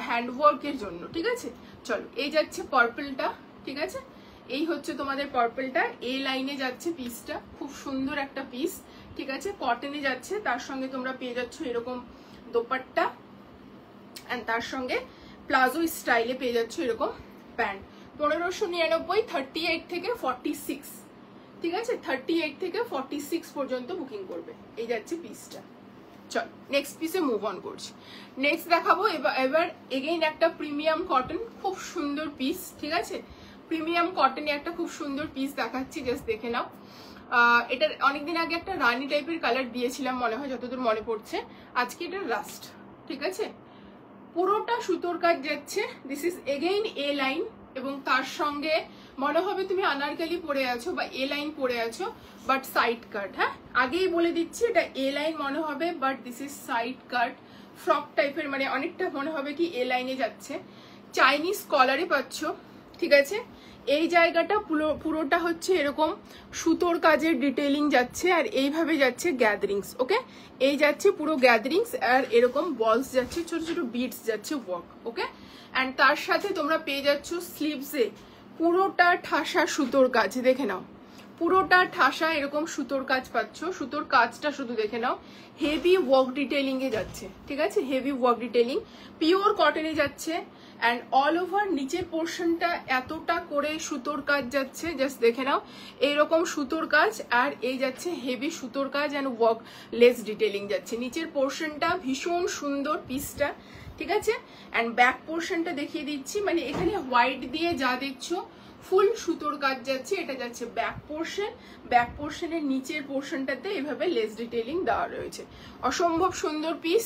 হ্যান্ডওয়ার্কের জন্য, ঠিক আছে। চলো এই যাচ্ছে পার্পলটা, ঠিক আছে, এই হচ্ছে তোমাদের পার্পলটা, এ লাইনে যাচ্ছে পিসটা, খুব সুন্দর একটা পিস, ঠিক আছে, কটনে যাচ্ছে। তার সঙ্গে তোমরা পেয়ে যাচ্ছ এরকম দোপাট্টা, এন্ড তার সঙ্গে প্লাজো স্টাইলে পেয়ে যাচ্ছ এরকম প্যান্ট। 1599, 38 থেকে 46, ঠিক আছে, 38 থেকে 46 পর্যন্ত বুকিং করবে। এই যাচ্ছে পিসটা। চল নেক্সট পিসে মুভ অন করছি। নেক্সট দেখাবো এবার এগেইন একটা প্রিমিয়াম কটন, খুব সুন্দর পিস, ঠিক আছে, প্রিমিয়াম কটনে একটা খুব সুন্দর পিস দেখাচ্ছি, জাস্ট দেখে নাও। এটার অনেকদিন আগে একটা রানি টাইপের কালার দিয়েছিলাম মনে হয়, যতদূর মনে পড়ছে। আজকে এটা লাস্ট, ঠিক আছে, পুরোটা সুতোর কাজ যাচ্ছে। This is again A line, এবং তার সঙ্গে মনে হবে তুমি আনারকালি পরে আছো বা এ লাইন পরে আছো, বাট সাইড কাট। হ্যাঁ, আগেই বলে দিচ্ছি এটা এ লাইন মনে হবে, but this is side cut, frock টাইপের, মানে অনেকটা মনে হবে কি এ লাইনে যাচ্ছে। চাইনিজ কলারে পাচ্ছ, ঠিক আছে, এই জায়গাটা পুরোটা হচ্ছে এরকম সুতোর কাজের ডিটেইলিং যাচ্ছে, আর এইভাবে যাচ্ছে গ্যাদারিংস। ওকে, এই যাচ্ছে পুরো গ্যাদারিংস, আর এরকম বলস যাচ্ছে, ছোট ছোট বিটস যাচ্ছে ওয়ার্ক। ওকে, অ্যান্ড তার সাথে তোমরা পেয়ে যাচ্ছ স্লিভসে পুরোটা ঠাসা সুতোর কাজ। দেখে নাও, পুরোটা ঠাসা এরকম সুতোর কাজ পাচ্ছ। সুতোর কাজটা শুধু দেখে নাও, হেভি ওয়ার্ক ডিটেইলিং এ যাচ্ছে। ঠিক আছে, হেভি ওয়ার্ক ডিটেইলিং, পিওর কটনে যাচ্ছে। অ্যান্ড অল ওভার নিচের পোর্শনটা এতটা করে সুতোর কাজ যাচ্ছে, জাস্ট দেখে নাও, এইরকম সুতোর কাজ, আর এই যাচ্ছে হেভি সুতোর কাজ অ্যান্ড ওয়ার্ক লেস ডিটেইলিং যাচ্ছে। নিচের পোর্শনটা ভীষণ সুন্দর পিসটা। ঠিক আছে, অ্যান্ড ব্যাক পোর্শনটা দেখিয়ে দিচ্ছি, মানে এখানে হোয়াইট দিয়ে যা দেখছো ফুল সুতোর কাজ যাচ্ছে, এটা যাচ্ছে ব্যাক পোর্শন। ব্যাক পোর্শনের নিচের পোর্শনটাতে এভাবে লেস ডিটেইলিং দেওয়া রয়েছে। অসম্ভব সুন্দর পিস।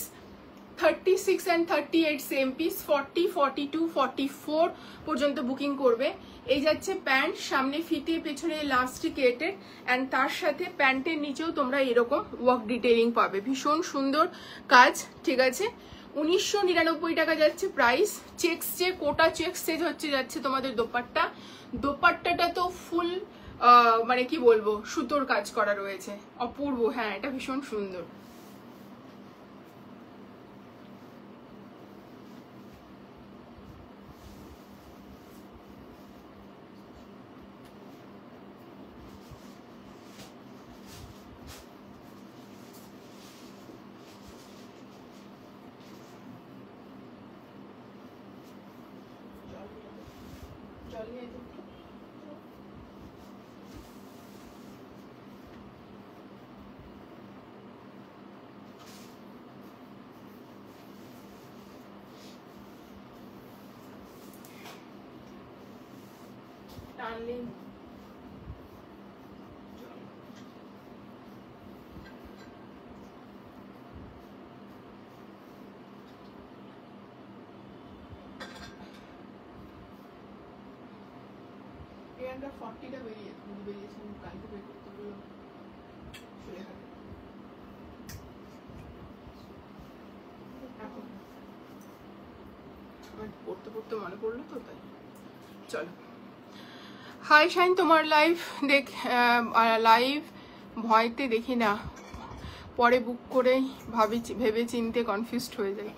36 and 38 সেম পিস, 40, 42, 44 পর্যন্ত বুকিং করবে। এই যাচ্ছে প্যান্ট, সামনে ফিতে পেছনে ইলাস্টিকেটেড, অ্যান্ড তার সাথে প্যান্টের নিচেও তোমরা এরকম ওয়ার্ক ডিটেইলিং পাবে, ভীষণ সুন্দর কাজ। ঠিক আছে, 1999 টাকা যাচ্ছে প্রাইস। চেক্স যে কোটা চেক্স সেজ হচ্ছে যাচ্ছে তোমাদের দোপাট্টা। দোপাট্টাটা তো ফুল মানে কি বলবো, সুতোর কাজ করা রয়েছে, অপূর্ব। হ্যাঁ, এটা ভীষণ সুন্দর। টানলে আমরা 40টা বেরিয়েছে, কালকে বের করতে বললাম পড়তে পড়তে মনে পড়লো তো, তাই। চলো, হাই শাইন, তোমার লাইভ দেখ, লাইভ ভয়তে দেখি না, পরে বুক করে ভেবে চিনতে কনফিউজড হয়ে যায়।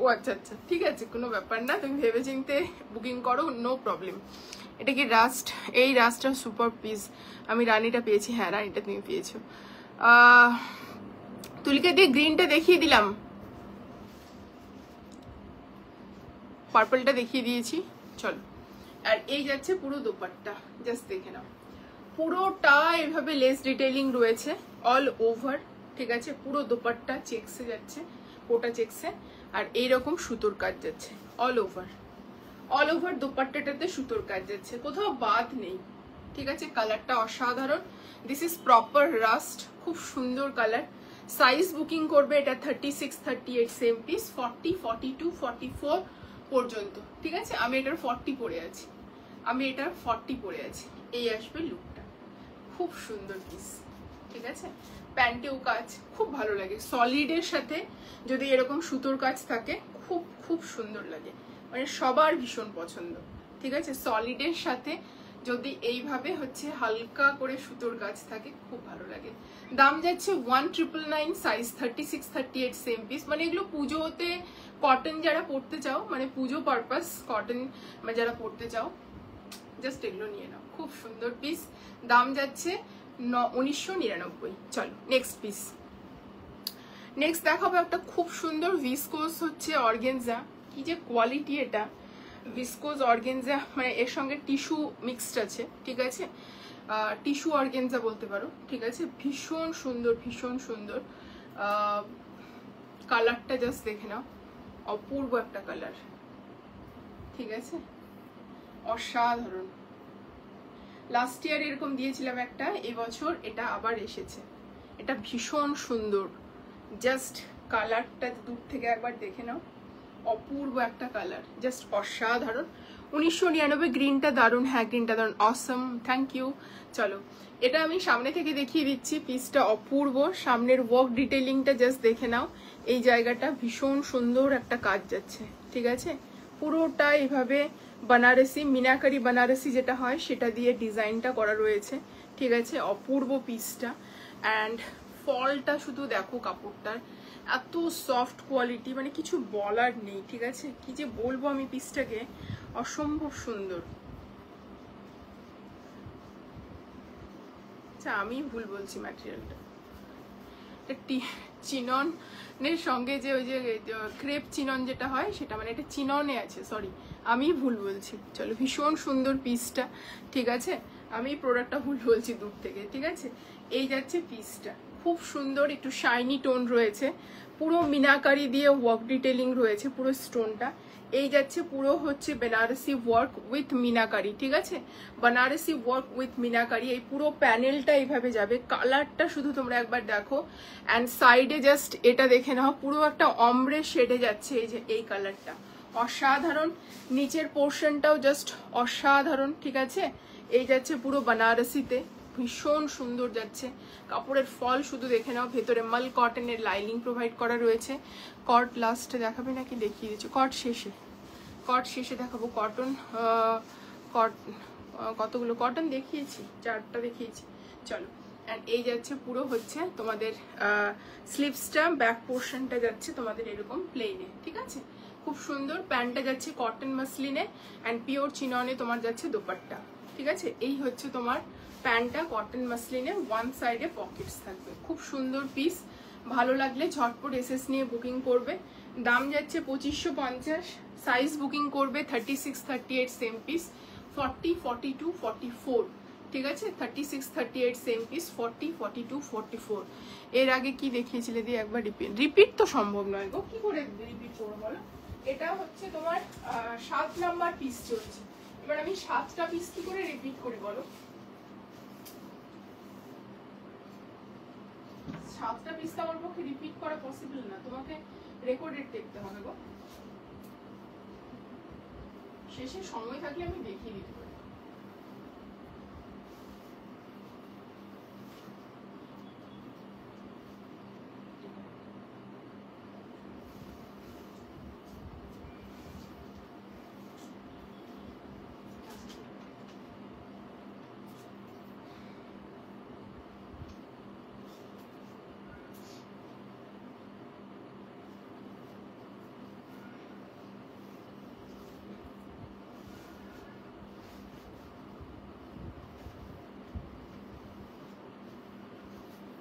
ও আচ্ছা আচ্ছা, ঠিক আছে, কোনো ব্যাপার না, তুমি ভেবে চিনতে বুকিং করো, নো প্রবলেম। এটা কি রাস্ট? এই রাস্টটা সুপার পিস। আমি রানীটা পেয়েছি। হ্যাঁ, রানীটা তুমি পেয়েছো। তুলিকে দিয়ে গ্রিনটা দেখিয়ে দিলাম, পার্পলটা দেখিয়ে দিয়েছি। চলো, আর এই যাচ্ছে পুরো দোপাট্টা, জাস্ট দেখে নাও, পুরোটা এভাবে লেস ডিটেইলিং রয়েছে অল ওভার। ঠিক আছে, পুরো দোপাট্টা চেক্সে যাচ্ছে, কোটা চেক্সে, আর এইরকম সুতোর কাজ যাচ্ছে অল ওভার। অল ওভার দোপাট্টাটাতে সুতোর কাজ যাচ্ছে, কোথাও বাদ নেই। ঠিক আছে, কালারটা অসাধারণ। দিস ইজ প্রপার রাস্ট, খুব সুন্দর কালার। সাইজ বুকিং করবে এটা 36, 38 সেম পিস, 40, 42, 44 পর্যন্ত। ঠিক আছে, আমি এটার 40 পরে আছি, এই আসবে লুকটা, খুব সুন্দর পিস। ঠিক আছে, প্যান্টেও কাজ খুব ভালো লাগে, সলিডের সাথে যদি এরকম সুতোর কাজ থাকে খুব খুব সুন্দর লাগে, মানে সবার ভীষণ পছন্দ। ঠিক আছে, সলিডের সাথে যদি এইভাবে হচ্ছে হালকা করে সুতোর কাজ থাকে খুব ভালো লাগে। দাম যাচ্ছে 1999, সাইজ 36, 38 সেম পিস। মানে এগুলো পুজোতে কটন যারা পরতে চাও, মানে পুজো পারপাস কটন যারা পরতে চাও, জাস্ট এগুলো নিয়ে নাও, খুব সুন্দর পিস। দাম যাচ্ছে 1999। চলো নেক্সট পিস। নেক্সট দেখাবো একটা খুব সুন্দর ভিসকোস হচ্ছে অর্গেনজা। কি যে কোয়ালিটি এটা, ভিসকোস অর্গেনজা, মানে এর সঙ্গে টিস্যু মিক্সড আছে। ঠিক আছে, টিস্যু অর্গেনজা বলতে পারো। ঠিক আছে, ভীষণ সুন্দর, ভীষণ সুন্দর কালারটা, জাস্ট দেখে নাও, অপূর্ব একটা কালার। ঠিক আছে, অসাধারণ। লাস্ট ইয়ার এরকম দিয়েছিলাম একটা, এবছর এটা আবার এসেছে। এটা ভীষণ সুন্দর, জাস্ট কালারটা দূর থেকে একবার দেখে নাও, অপূর্ব একটা কালার, জাস্ট অসাধারণ। 1999, গ্রিনটা দারুণ। হ্যাঁ, গ্রিনটা দারুণ, অসম, থ্যাংক ইউ। চলো, এটা আমি সামনে থেকে দেখিয়ে দিচ্ছি, পিসটা অপূর্ব। সামনের ওয়ার্ক ডিটেইলিংটা জাস্ট দেখে নাও, এই জায়গাটা ভীষণ সুন্দর একটা কাজ যাচ্ছে। ঠিক আছে, পুরোটা এইভাবে বানারসি মিনাকারি বানারসি যেটা হয় সেটা দিয়ে ডিজাইনটা করা রয়েছে, ঠিক আছে। অপূর্ব পিসটা। অ্যান্ড ফলটা শুধু দেখো কাপড়টার এত সফট কোয়ালিটি, মানে কিছু বলার নেই, ঠিক আছে। কি যে বলবো আমি পিসটাকে, অসম্ভব সুন্দর। আচ্ছা আমি ভুল বলছি, ম্যাটেরিয়ালটা চিননের সঙ্গে যে ওই যে ক্রেপ চিনন যেটা হয় সেটা, মানে এটা চিননে আছে, সরি আমি ভুল বলছি। চলো, ভীষণ সুন্দর পিসটা, ঠিক আছে। আমি প্রোডাক্টটা ভুল বলছি দূর থেকে, ঠিক আছে। এই যাচ্ছে পিসটা, খুব সুন্দর, একটু শাইনি টোন রয়েছে, পুরো মিনাকারি দিয়ে ওয়ার্ক ডিটেলিং রয়েছে পুরো স্টোনটা। এই যাচ্ছে পুরো হচ্ছে বেনারসি ওয়ার্ক উইথ মিনাকারি, ঠিক আছে। বেনারসি ওয়ার্ক উইথ মিনাকারি, এই পুরো প্যানেলটা এইভাবে যাবে। কালারটা শুধু তোমরা একবার দেখো, অ্যান্ড সাইডে জাস্ট এটা দেখে নাও, পুরো একটা অমব্রে শেডে যাচ্ছে এই যে এই কালারটা, অসাধারণ। নিচের পোর্শনটাও জাস্ট অসাধারণ, ঠিক আছে। এই যাচ্ছে পুরো বেনারসিতে, ভীষণ সুন্দর যাচ্ছে। কাপড়ের ফল শুধু দেখে নাও, ভেতরে মাল কটনের লাইনিং প্রোভাইড করা রয়েছে। কট লাস্টে দেখাবে নাকি দেখিয়ে দিচ্ছি, কট শেষে দেখাবো। কটন কতগুলো কটন দেখিয়েছি, 4টা দেখিয়েছি, চলো। অ্যান্ড এই যাচ্ছে পুরো হচ্ছে তোমাদের স্লিভসটা, ব্যাক পোর্শনটা যাচ্ছে তোমাদের এরকম প্লেনে, ঠিক আছে। খুব সুন্দর। প্যান্টটা যাচ্ছে কটন মাসলিনে অ্যান্ড পিওর চিননে তোমার যাচ্ছে দোপাট্টা, ঠিক আছে। এই হচ্ছে তোমার প্যান্টটা কটন মাসলিনে, ওয়ান সাইডে পকেটস থাকবে, খুব সুন্দর পিস। ভালো লাগলে ঝটপট এসএস নিয়ে বুকিং করবে। দাম যাচ্ছে 2550, সাইজ বুকিং করবে 36, 38 সেম পিস, 40, 42, 44, ঠিক আছে। 36, 38 সেম পিস, 40, 42, 44। এর আগে কি দেখিয়েছিলে দিয়ে একবার রিপিট তো সম্ভব নয় গো, কি করে রিপিট করবো বলো। এটা হচ্ছে তোমার 7 নাম্বার পিস চলছে, এবার আমি 7টা পিস কি করে রিপিট করি বলো। 7টা পিস তো আমার পক্ষে রিপিট করা পসিবল না, তোমাকে রেকর্ডেড দেখতে হবে গো। শেষে সময় থাকলে আমি দেখিয়ে দিতে পারি।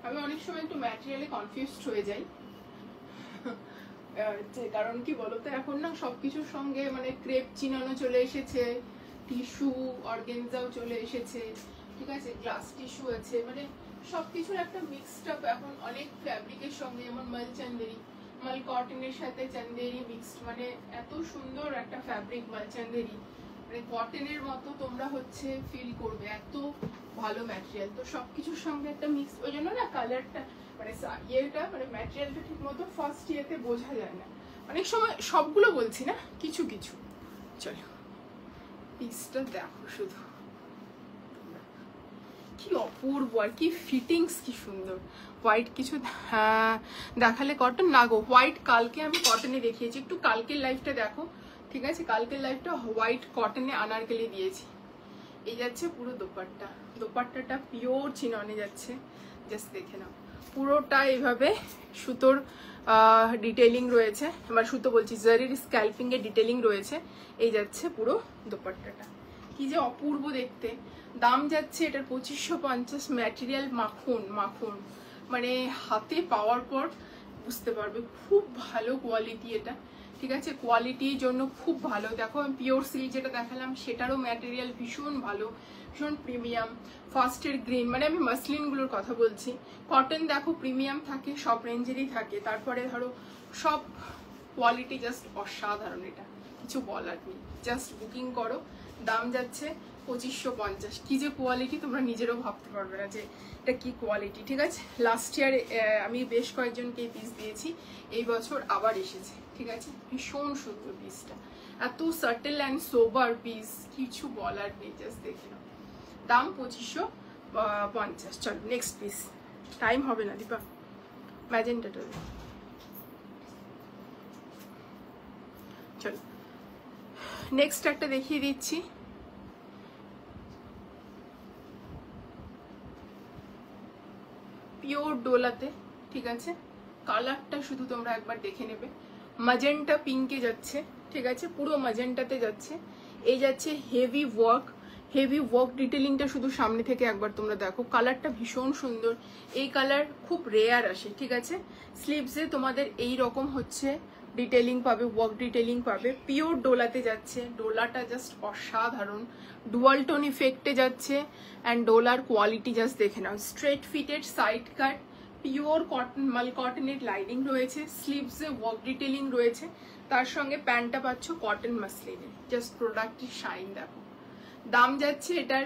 আমি অনেক সময় একটু ম্যাটেরিয়ালে কনফিউজড হয়ে যাই, কারণ কি বলতো, এখন না সবকিছুর সঙ্গে মানে ক্রেপ চিনানো চলে এসেছে, টিস্যু অর্গানজাও চলে এসেছে, ঠিক আছে, গ্লাস টিস্যু আছে, মানে সবকিছুর একটা মিক্সড আপ এখন অনেক ফ্যাব্রিকের সঙ্গে, যেমন মাল চান্দেরি, মাল কটনের সাথে চান্দেরি মিক্সড, মানে এত সুন্দর একটা ফ্যাব্রিক মাল চান্দেরি, মানে কটনের মতো তোমরা হচ্ছে ফিল করবে, এত ভালো ম্যাটেরিয়াল। তো সবকিছুর সঙ্গে একটা মিক্স, ওই জন্য না কালারটা মানে ইয়েটা মানে ম্যাটেরিয়ালটা ঠিক মতো ফার্স্ট ইয়েতে বোঝা যায় না, অনেক সময় সবগুলো বলছি না, কিছু কিছু। চলো পিসটা দেখো শুধু, কি অপূর্ব, আর কি ফিটিংস, কি সুন্দর। হোয়াইট কিছু দেখালে কটন না গো, হোয়াইট কালকে আমি কটনে দেখিয়েছি, একটু কালকের লাইফটা দেখো, ঠিক আছে। কালকের লাইফটা হোয়াইট কটনে আনারকলি দিয়েছি। এই যাচ্ছে পুরো দোপাট্টা, দোপাট্টাটা পিওর চিননে যাচ্ছে, জাস্ট দেখে নাও। পুরোটা এইভাবে সুতোর ডিটেলিং রয়েছে, এবার সুতো বলছি জারির স্ক্যাল্পিং এর ডিটেলিং রয়েছে। এই যাচ্ছে পুরো দোপাট্টাটা, কি যে অপূর্ব দেখতে। দাম যাচ্ছে এটার 2550, ম্যাটেরিয়াল মাখন মাখন, মানে হাতে পাওয়ার পর বুঝতে পারবে খুব ভালো কোয়ালিটি এটা, ঠিক আছে। কোয়ালিটির জন্য খুব ভালো। দেখো আমি পিওর সিল্ক যেটা দেখালাম সেটারও ম্যাটেরিয়াল ভীষণ ভালো, ভীষণ প্রিমিয়াম। ফার্স্টের গ্রিন, মানে আমি মাসলিনগুলোর কথা বলছি। কটন দেখো প্রিমিয়াম থাকে, সব রেঞ্জেরই থাকে, তারপরে ধরো সব কোয়ালিটি জাস্ট অসাধারণ, এটা কিছু বলার নেই, জাস্ট বুকিং করো। দাম যাচ্ছে 2550, কি যে কোয়ালিটি তোমরা নিজেরও ভাবতে পারবে না যে এটা কি কোয়ালিটি, ঠিক আছে। লাস্ট ইয়ার আমি বেশ কয়েকজনকে এই পিস দিয়েছি, এই বছর আবার এসেছে, ঠিক আছে। ভীষণ সুন্দর পিসটা, এত সাটেল অ্যান্ড সোবার পিস, কিছু বলার নেই, জাস্ট দেখে নাও। দাম 2550। চল নেক্সট পিস, টাইম হবে না দীপা, ম্যাজেন্টাটা চলো। নেক্সট একটা দেখিয়ে দিচ্ছি, পিওর ডোলাতে, ঠিক আছে। কালারটা শুধু তোমরা একবার দেখে নেবে, ম্যাজেন্টা পিঙ্কে যাচ্ছে, ঠিক আছে, পুরো ম্যাজেন্টাতে যাচ্ছে। এই যাচ্ছে হেভি ওয়ার্ক ডিটেলিংটা শুধু সামনে থেকে একবার তোমরা দেখো, কালারটা ভীষণ সুন্দর। এই কালার খুব রেয়ার আসে, ঠিক আছে। স্লিভসে তোমাদের এই রকম হচ্ছে ডিটেলিং পাবে, ওয়ার্ক ডিটেলিং পাবে, পিওর ডোলাতে যাচ্ছে। ডোলাটা জাস্ট অসাধারণ, ডুয়াল টোন ইফেক্টে যাচ্ছে। অ্যান্ড ডোলার কোয়ালিটি জাস্ট দেখে নাও, straight fitted side cut, pure cotton মাল কটনের লাইনিং রয়েছে, স্লিভসে ওয়ার্ক ডিটেলিং রয়েছে, তার সঙ্গে প্যান্টটা পাচ্ছ কটন মাসলিনে। জাস্ট প্রোডাক্টের শাইন দেখো। দাম যাচ্ছে এটার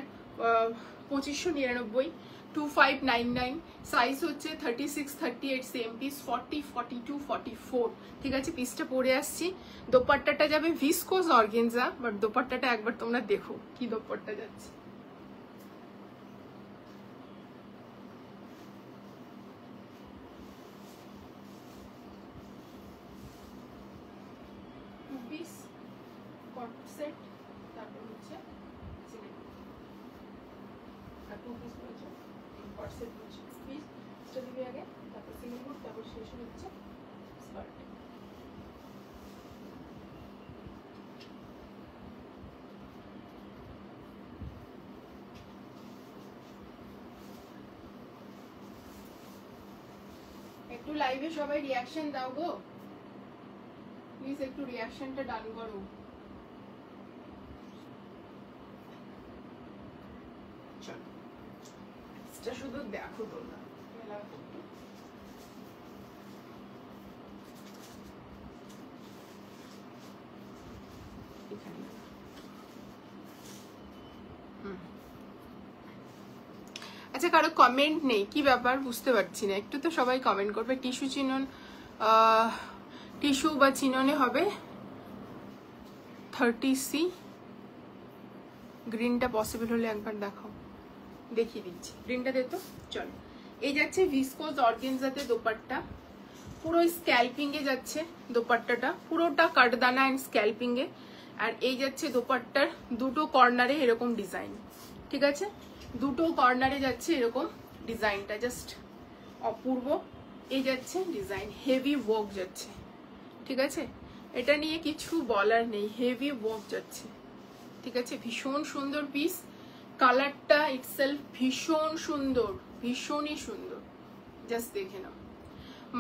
2599, 2599। সাইজ হচ্ছে 36, 38, সেম পিস 40, 42, 44, ঠিক আছে। পিসটা পরে আসছি। দোপাট্টাটা যাবে ভিসকোস অর্গেনজা, বাট দোপাট্টাটা একবার তোমরা দেখো কি দোপাট্টা যাচ্ছে। পিস কট সেট, তারপর হচ্ছে আর 2 পিস রয়েছে, কট সেট রয়েছে, পিস সেটা দিবে আগে, তারপর সিঙ্গেল কোট, তারপর শেষে হচ্ছে স্কার্ট। একটু লাইভে সবাই রিয়াকশন দাও গো প্লিজ, একটু রিয়াকশনটা ডান করো। চলো এটা শুধু দেখো তোমরা, আচ্ছা কারো কমেন্ট নেই, কি ব্যাপার বুঝতে পারছি না, একটু তো সবাই কমেন্ট করবে। টিস্যু চিনন, টিস্যু বা চিননে হবে 30C। গ্রিনটা পসিবল হলে একবার দেখাও, দেখিয়ে দিচ্ছি গ্রিনটা দে তো। চলো, এই যাচ্ছে ভিসকোস অর্গেনজাতে দোপাট্টা, পুরো স্ক্যাল্পিং এ যাচ্ছে দোপাট্টাটা, পুরোটা কাটদানা এন্ড স্ক্যাল্পিং এ। আর এই যাচ্ছে দোপাট্টার দুটো কর্নারে এরকম ডিজাইন, ঠিক আছে, দুটো কর্নারে যাচ্ছে এরকম ডিজাইনটা, জাস্ট অপূর্ব। এই যাচ্ছে ডিজাইন, হেভি ওয়ার্ক যাচ্ছে, ঠিক আছে। এটা নিয়ে কিছু বলার নেই, হেভি ওয়ার্ক যাচ্ছে, ঠিক আছে। ভীষণ সুন্দর পিস, কালারটা ইটসেলফ ভীষণ সুন্দর, ভীষণই সুন্দর, জাস্ট দেখে নাও।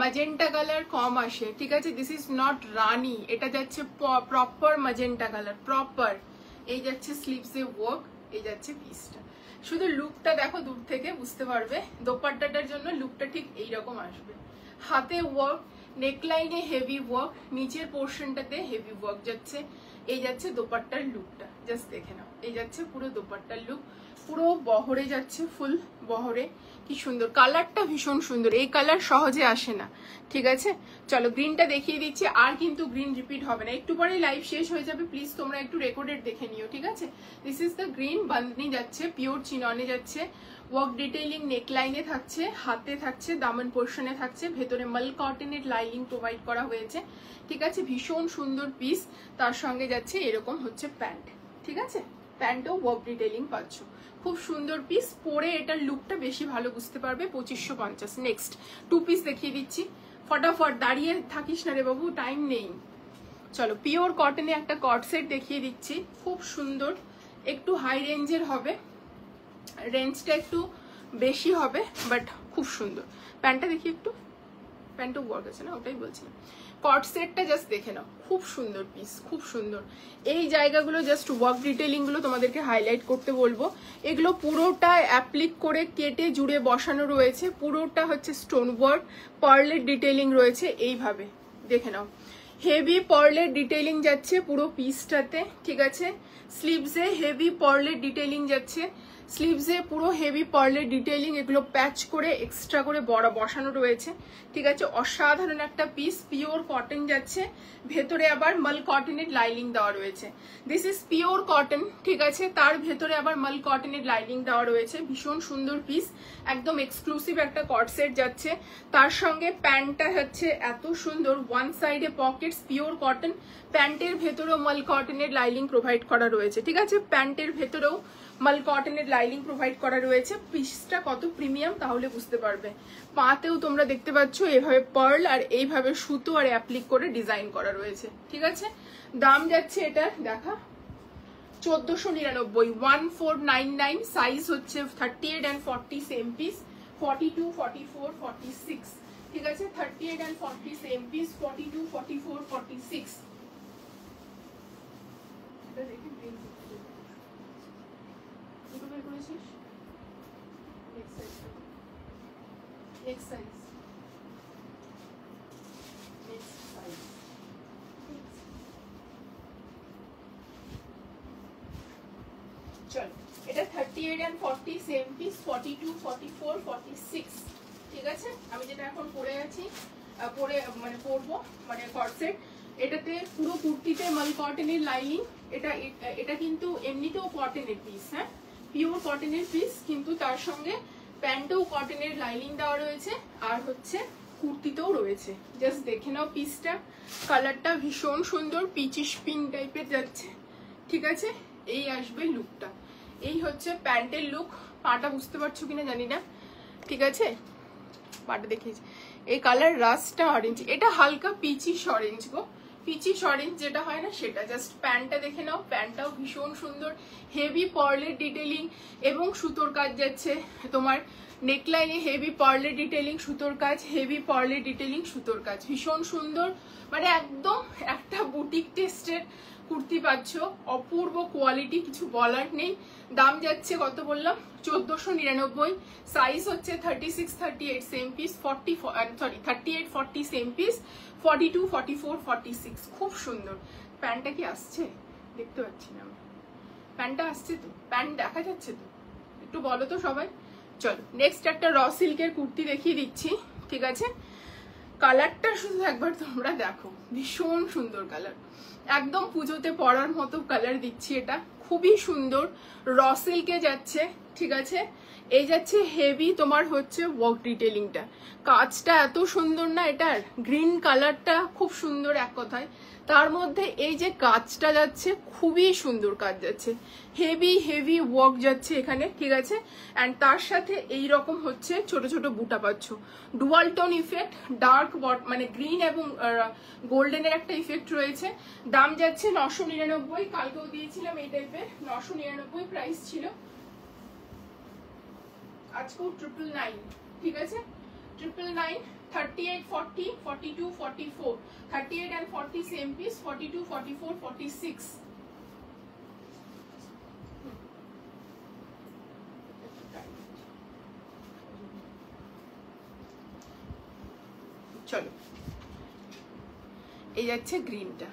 ম্যাজেন্টা কালার কম আসে, ঠিক আছে। দিস ইজ নট রানি, এটা যাচ্ছে প্রপার ম্যাজেন্টা কালার, প্রপার। এই যাচ্ছে স্লিভসে ওয়ার্ক, এই যাচ্ছে পিসটা। শুধু লুকটা দেখো দূর থেকে বুঝতে পারবে, দোপাট্টাটার জন্য লুকটা ঠিক এইরকম আসবে। হাতে ওয়ার্ক, নেকলাইনে হেভি ওয়ার্ক, নিচের পোর্শনটাতে হেভি ওয়ার্ক যাচ্ছে। এই যাচ্ছে দোপাট্টার লুকটা, জাস্ট দেখে নাও। এই যাচ্ছে পুরো দোপাট্টার লুক, পুরো বহরে যাচ্ছে, ফুল বহরে। কি সুন্দর কালারটা, ভীষণ সুন্দর। এই কালার সহজে আসে না, ঠিক আছে। চলো গ্রিনটা দেখিয়ে দিচ্ছি, আর কিন্তু গ্রিন রিপিট হবে না, একটু পরে লাইভ শেষ হয়ে যাবে, প্লিজ তোমরা একটু রেকর্ডেড দেখে নিও, ঠিক আছে। This is the green, bandhani যাচ্ছে, পিওর চিননে যাচ্ছে, ওয়ার্ক ডিটেইলিং নেকলাইনে থাকছে, হাতে থাকছে, দামন পোর্শনে থাকছে, ভেতরে মাল কটনের লাইনিং প্রোভাইড করা হয়েছে, ঠিক আছে। ভীষণ সুন্দর পিস, তার সঙ্গে যাচ্ছে এরকম হচ্ছে প্যান্ট, ঠিক আছে। প্যান্টও ওয়ার্ক ডিটেইলিং পাচ্ছ, খুব সুন্দর পিস। পরে এটার লুকটা বেশি ভালো বুঝতে পারবে। 2550। নেক্সট 2 পিস দেখিয়ে দিচ্ছি, ফটাফট, দাঁড়িয়ে থাকিস না রে বাবু, টাইম নেই। চলো পিওর কটনে একটা কট সেট দেখিয়ে দিচ্ছি, খুব সুন্দর, একটু হাই রেঞ্জের হবে, রেঞ্জটা একটু বেশি হবে, বাট খুব সুন্দর। প্যান্টটা দেখি একটু, প্যান্টও ওয়ার্ক আছে না, ওটাই বলছিলাম। কট সেটটা জাস্ট দেখে নাও, খুব সুন্দর পিস, খুব সুন্দর। এই জায়গাগুলো জাস্ট ওয়ার্ক ডিটেইলিং গুলো তোমাদেরকে হাইলাইট করতে বলবো। এগুলো পুরোটা অ্যাপ্লিক করে কেটে জুড়ে বসানো রয়েছে, পুরোটা হচ্ছে স্টোন ওয়ার্ক, পার্লের ডিটেইলিং রয়েছে, এইভাবে দেখে নাও। হেভি পার্লের ডিটেইলিং যাচ্ছে পুরো পিসটাতে, ঠিক আছে। স্লিভসে হেভি পার্লের ডিটেইলিং যাচ্ছে, স্লিভসে পুরো হেভি পার্লের ডিটেইলিং, এগুলো প্যাচ করে এক্সট্রা করে বড় বসানো রয়েছে, ঠিক আছে। অসাধারণ একটা পিস, পিওর কটন যাচ্ছে, ভেতরে আবার মাল কটনের লাইনিং দেওয়া রয়েছে। দিস ইজ পিওর কটন, ঠিক আছে, তার ভেতরে আবার মাল কটনের লাইনিং দেওয়া রয়েছে। ভীষণ সুন্দর পিস, একদম এক্সক্লুসিভ একটা কট সেট যাচ্ছে। তার সঙ্গে প্যান্টটা হচ্ছে এত সুন্দর, ওয়ান সাইডে পকেট, পকেটস, পিওর কটন। প্যান্টের ভেতরেও মাল কটনের লাইনিং প্রোভাইড করা রয়েছে, ঠিক আছে? প্যান্টের ভেতরেও মাল কটনের লাইনিং প্রোভাইড করা রয়েছে। পিসটা কত প্রিমিয়াম তাহলে বুঝতে পারবে। পাতেও তোমরা দেখতে পাচ্ছ এভাবে পার্ল আর এইভাবে সুতো আর অ্যাপ্লিক করে ডিজাইন করা রয়েছে, ঠিক আছে? দাম যাচ্ছে এটা দেখা 1499, 1499। সাইজ হচ্ছে 38 and 40 সেম পিস, 42, 44, 46, ঠিক আছে? 38 and 40 সেম পিস, 42, 44, 46। এটা দেখি দুটো বের করেছিস? নেক্সট সাইজ, চল এটা 38 and 40 সেম পিস, 42, 44, 46, ঠিক আছে? আমি যেটা এখন পরে আছি মানে পরবো মানে কর্সেট, এটাতে পুরো কুর্তিতে মাল কটনের লাইনিং। এটা কিন্তু এমনিতেও কটনের পিস, হ্যাঁ পিওর কটনের পিস, কিন্তু তার সঙ্গে প্যান্টেও কটনের লাইনিং দেওয়া রয়েছে আর হচ্ছে কুর্তিতেও রয়েছে। জাস্ট দেখে নাও পিসটা, কালারটা ভীষণ সুন্দর, পিচিশ পিঙ্ক টাইপের যাচ্ছে, ঠিক আছে? এই আসবে লুকটা, এই হচ্ছে প্যান্টের লুক। পাটা বুঝতে পারছো কিনা জানি না, ঠিক আছে? পাটা দেখিয়েছি, এই কালার রাস্টটা অরেঞ্জ, এটা হালকা পিচিশ অরেঞ্জ গো, পিচিশ অরেঞ্জ যেটা হয় না সেটা। জাস্ট প্যান্টটা দেখে নাও, প্যান্টটাও ভীষণ সুন্দর, হেভি পার্লের ডিটেলিং এবং সুতোর কাজ যাচ্ছে তোমার নেকলাইনে, হেভি পার্লের ডিটেলিং সুতোর কাজ, হেভি পার্লের ডিটেলিং সুতোর কাজ, ভীষণ সুন্দর, মানে একদম একটা বুটিক টেস্টের কুর্তি পাচ্ছ, অপূর্ব কোয়ালিটি, কিছু বলার নেই। দাম যাচ্ছে কত বললাম 1499, সাইজ হচ্ছে 36, 38 সেম পিস, 38, 40 সেম পিস, 42, 44, 46। খুব সুন্দর। প্যান্টটা কি আসছে? দেখতে পাচ্ছি না আমি, প্যান্টটা আসছে তো? প্যান্ট দেখা যাচ্ছে তো? একটু বলো তো সবাই। চলো নেক্সট একটা র সিল্কের কুর্তি দেখিয়ে দিচ্ছি, ঠিক আছে? কালারটা শুধু একবার তোমরা দেখো, ভীষণ সুন্দর কালার, একদম পুজোতে পরার মতো কালার দিচ্ছি। এটা খুবই সুন্দর, র সিল্কে যাচ্ছে, ঠিক আছে? এই যাচ্ছে হেভি তোমার হচ্ছে ওয়ার্ক ডিটেলিংটা, কাজটা এত সুন্দর না, এটার গ্রিন কালারটা খুব সুন্দর এক কথায়, তার মধ্যে এই যে কাজটা যাচ্ছে খুবই সুন্দর কাজ যাচ্ছে, হেভি হেভি ওয়ার্ক যাচ্ছে এখানে, ঠিক আছে? অ্যান্ড তার সাথে এই রকম হচ্ছে ছোট ছোট বুটা পাচ্ছ, ডুয়াল টোন ইফেক্ট, ডার্ক মানে গ্রিন এবং গোল্ডেনের একটা ইফেক্ট রয়েছে। দাম যাচ্ছে 999, কালকেও দিয়েছিলাম এই টাইপের, 999 প্রাইস ছিল, আজকেও 999, ঠিক আছে? 999, 38, 40, 42, 44, 38 and 40 same piece, 42, 44, 46। চলো এই যাচ্ছে গ্রিনটা,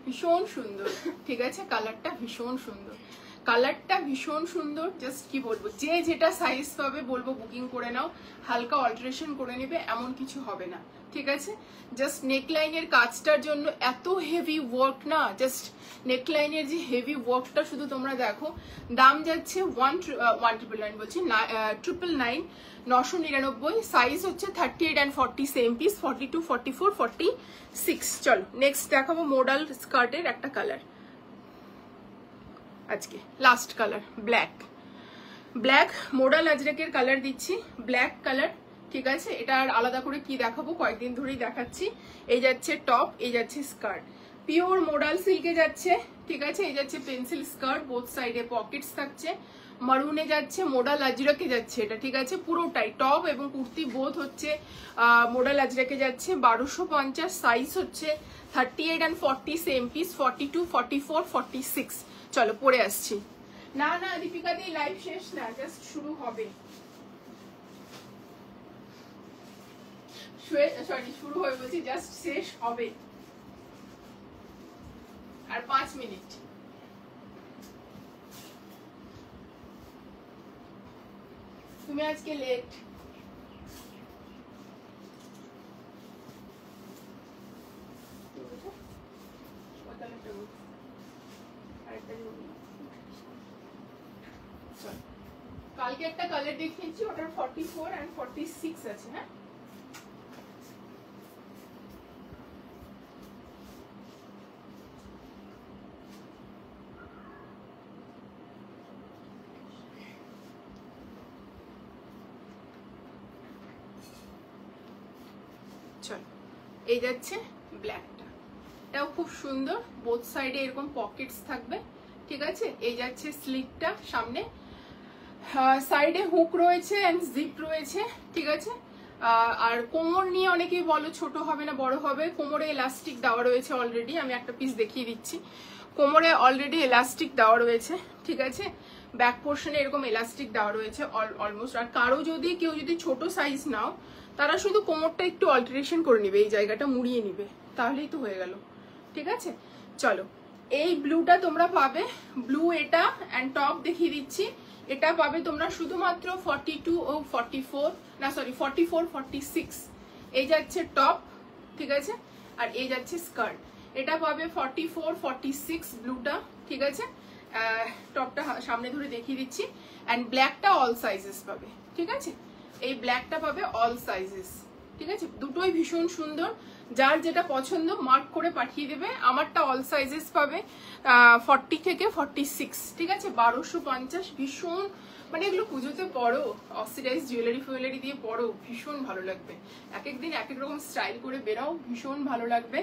ভীষণ সুন্দর, ঠিক আছে? কালারটা ভীষণ সুন্দর, কালারটা ভীষণ সুন্দর। জাস্ট কি বলবো, যে যেটা সাইজ পাবে বলবো বুকিং করে নাও, হালকা অল্টারেশন করে নেবে, এমন কিছু হবে না, ঠিক আছে? জাস্ট নেকলাইনের কাজটার জন্য এত হেভি ওয়ার্ক না, জাস্ট নেকলাইনের যে হেভি ওয়ার্কটা শুধু তোমরা দেখো। দাম যাচ্ছে 1999 বলছি, 999, 999। সাইজ হচ্ছে 38 and 40 সেম পিস, 42, 44, 46। চলো নেক্সট দেখাবো মডাল স্কার্টের একটা কালার, আজকে last colour black, black modal আজরাকের কালার দিচ্ছি, ব্ল্যাক কালার, ঠিক আছে? এটা আর আলাদা করে কি দেখাবো, কয়েকদিন ধরেই দেখাচ্ছি। এই যাচ্ছে টপ, এই যাচ্ছে স্কার্ট, পিওর মোডাল সিল্কে যাচ্ছে, ঠিক আছে? এই যাচ্ছে পেন্সিল স্কার্ট, বোথ সাইডে পকেটস থাকছে, মারুনে যাচ্ছে, মোডাল আজরাকে যাচ্ছে এটা, ঠিক আছে? পুরোটাই টপ এবং কুর্তি বোথ হচ্ছে মোডাল আজরাকে যাচ্ছে, 1250। সাইজ হচ্ছে 38 and 40 সেম পিস, 42, 44, 46। চলো পরে আসছি। না না দীপিকা দি লাইভ শেষ না, জাস্ট শুরু হবে, সরি শুরু হয়ে বলছি, জাস্ট শেষ হবে, আর 5 মিনিট। তুমি আজকে লেট, কালকে একটা কালার দেখিয়েছি, ওটার 44 and 46 আছে, হ্যাঁ? এই যাচ্ছে ব্ল্যাকটা, এটাও খুব সুন্দর, বোথ সাইডে এরকম পকেটস থাকবে, ঠিক আছে। এই যাচ্ছে স্লিটটা সামনে, সাইডে হুক রয়েছে এন্ড জিপ রয়েছে, ঠিক আছে। আর কোমর নিয়ে অনেকেই বলো ছোট হবে না বড় হবে, কোমরে এলাস্টিক দেওয়া রয়েছে অলরেডি, আমি একটা পিস দেখিয়ে দিচ্ছি। কোমরে অলরেডি এলাস্টিক দেওয়া রয়েছে, ঠিক আছে। ব্যাক পোর্শনে এরকম এলাস্টিক দেওয়া রয়েছে অলমোস্ট। আর কারো যদি কেউ যদি ছোট সাইজ নাও, তারা শুধু কোমরটা একটু অল্টারেশন করে নিবে, এই জায়গাটা মুড়িয়ে নিবে, তাহলেই তো হয়ে গেল, ঠিক আছে। চলো, এই ব্লুটা তোমরা পাবে, ব্লু এটা অ্যান্ড টপ দেখিয়ে দিচ্ছি। এটা পাবে তোমরা শুধুমাত্র 42 ও 44, না সরি 44 46, এই যাচ্ছে টপ, ঠিক আছে। আর এই যাচ্ছে স্কার্ট, এটা পাবে 44 46 ব্লুটা, ঠিক আছে। টপটা সামনে ধরে দেখিয়ে দিচ্ছি। অ্যান্ড ব্ল্যাকটা অল সাইজেস পাবে, ঠিক আছে। এই ব্ল্যাকটা পাবে অল সাইজেস, ঠিক আছে। দুটোই ভীষণ সুন্দর, যার যেটা পছন্দ মার্ক করে পাঠিয়ে দেবে। আমারটা অল সাইজেস পাবে 40 থেকে 46, ঠিক আছে। 1250, ভীষণ মানে এগুলো পুজোতে পরো, অক্সিডাইজ জুয়েলারি দিয়ে পরো, ভীষণ ভালো লাগবে। এক এক দিন এক এক রকম স্টাইল করে বেরাও, ভীষণ ভালো লাগবে।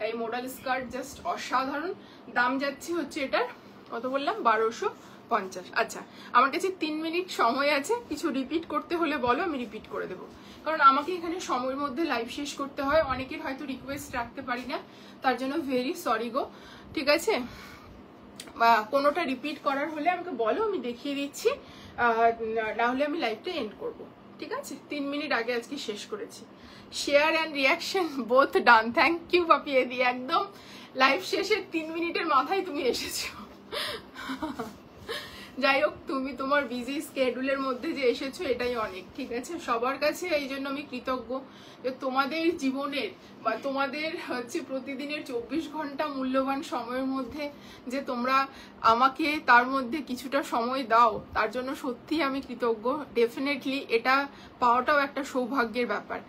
এই মডেল স্কার্ট জাস্ট অসাধারণ। দাম যাচ্ছে হচ্ছে এটার কত বললাম, 1250। আচ্ছা, আমার কাছে 3 মিনিট সময় আছে, কিছু রিপিট করতে হলে বলো, আমি রিপিট করে দেবো, কারণ আমাকে এখানে সময়ের মধ্যে লাইভ শেষ করতে হয়। অনেকের হয়তো রিকোয়েস্ট রাখতে পারি না, তার জন্য ভেরি সরি গো, ঠিক আছে। বা কোনোটা রিপিট করার হলে আমাকে বলো, আমি দেখিয়ে দিচ্ছি, না হলে আমি লাইভটা এন্ড করব, ঠিক আছে। 3 মিনিট আগে আজকে শেষ করেছি। Share and reaction both done, thank you পাপিয়ে দিয়ে, একদম লাইভ শেষের 3 মিনিটের মাথায় তুমি এসেছো। যাই হোক, তুমি তোমার বিজি স্কেডুলের মধ্যে যে এসেছো এটাই অনেক, ঠিক আছে। সবার কাছে এই জন্য আমি কৃতজ্ঞ যে তোমাদের জীবনের বা তোমাদের হচ্ছে প্রতিদিনের 24 ঘন্টা মূল্যবান সময়ের মধ্যে যে তোমরা আমাকে তার মধ্যে কিছুটা সময় দাও, তার জন্য সত্যি আমি কৃতজ্ঞ। ডেফিনেটলি এটা পাওয়াটাও একটা সৌভাগ্যের ব্যাপার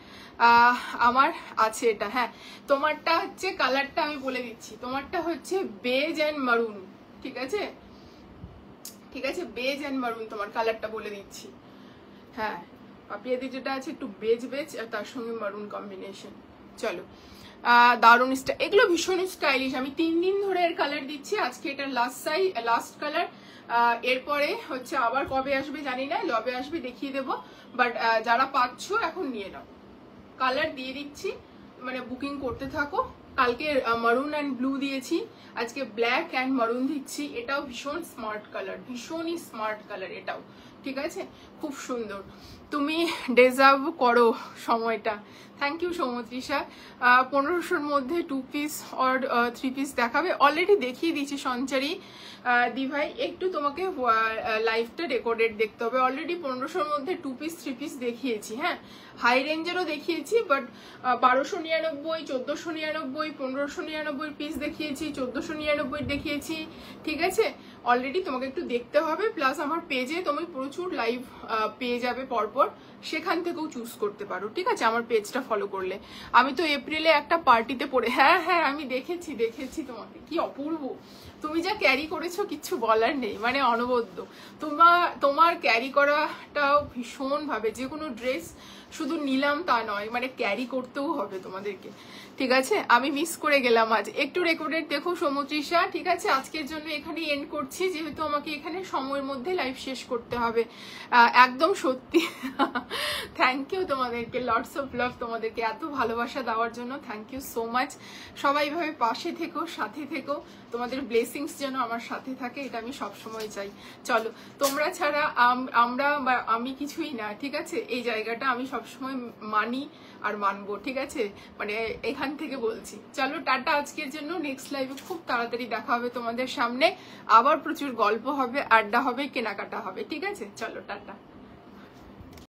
আমার আছে এটা। হ্যাঁ, তোমারটা হচ্ছে কালারটা আমি বলে দিচ্ছি, তোমারটা হচ্ছে বেজ অ্যান্ড মারুন, ঠিক আছে, ঠিক আছে। বেজ অ্যান্ড মারুন তোমার কালারটা বলে দিচ্ছি। হ্যাঁ, পাপিয়াদি যেটা আছে একটু বেজ বেজ আর তার সঙ্গে মারুন কম্বিনেশন। চলো, দারুন স্টাইল, এগুলো ভীষণ স্টাইলিশ। আমি 3 দিন ধরে এর কালার দিচ্ছি, আজকে এটার লাস্ট কালার। এরপরে হচ্ছে আবার কবে আসবে জানি না, লবে আসবে দেখিয়ে দেবো। বাট যারা পাচ্ছ এখন নিয়ে নাও, কালার দিয়ে দিচ্ছি, মানে বুকিং করতে থাকো। কালকে মারুন অ্যান্ড ব্লু দিয়েছি, আজকে ব্ল্যাক অ্যান্ড মারুন দিচ্ছি। এটাও ভীষণ স্মার্ট কালার, ভীষণই স্মার্ট কালার এটাও, ঠিক আছে, খুব সুন্দর। তুমি ডিজার্ভ করো সময়টা। Thank you সৌমত্রিষা। 1500-র মধ্যে 2 পিস অর 3 পিস দেখাবে, অলরেডি দেখিয়ে দিয়েছি সঞ্চারী দি ভাই। একটু তোমাকে লাইভটা রেকর্ডেড দেখতে হবে। অলরেডি 1500-র মধ্যে 2 পিস 3 পিস দেখিয়েছি। হ্যাঁ, হাই রেঞ্জেরও দেখিয়েছি, বাট 1299, 1499, 1599 পিস দেখিয়েছি, 1499 দেখিয়েছি, ঠিক আছে। অলরেডি তোমাকে একটু দেখতে হবে, প্লাস আমার পেজে তুমি প্রচুর লাইভ পেয়ে যাবে পরপর, সেখান থেকেও চুজ করতে পারো, ঠিক আছে, আমার পেজটা ফলো করলে। আমি তো এপ্রিলে একটা পার্টিতে পড়ে, হ্যাঁ হ্যাঁ আমি দেখেছি তোমাকে, কি অপূর্ব তুমি যা ক্যারি করেছো, কিচ্ছু বলার নেই, মানে অনবদ্য। তোমার ক্যারি করাটাও ভীষণ ভাবে, যে কোনো ড্রেস শুধু নিলাম তা নয়, মানে ক্যারি করতেও হবে তোমাদেরকে, ঠিক আছে। আমি মিস করে গেলাম আজ, একটু রেকর্ডেড দেখো সৌমত্রিষা, ঠিক আছে। আজকের জন্য এখানে এন্ড করছি, যেহেতু আমাকে এখানে সময়ের মধ্যে লাইভ শেষ করতে হবে। একদম সত্যি থ্যাংক ইউ তোমাদেরকে, লটস অফ লাভ তোমাদেরকে, এত ভালোবাসা দেওয়ার জন্য থ্যাংক ইউ সো মাচ। সবাই এভাবে পাশে থেকো, সাথে থেকো, তোমাদের ব্লেসিংস যেন আমার সাথে থাকে, এটা আমি সবসময় চাই। চলো, তোমরা ছাড়া আমরা বা আমি কিছুই না, ঠিক আছে। এই জায়গাটা আমি সবসময় মানি আর মানবো, ঠিক আছে, মানে এখান থেকে বলছি। চলো টাটা আজকের জন্য, নেক্সট লাইভে খুব তাড়াতাড়ি দেখা হবে তোমাদের সামনে, আবার প্রচুর গল্প হবে, আড্ডা হবে, কেনাকাটা হবে, ঠিক আছে। চলো টাটা।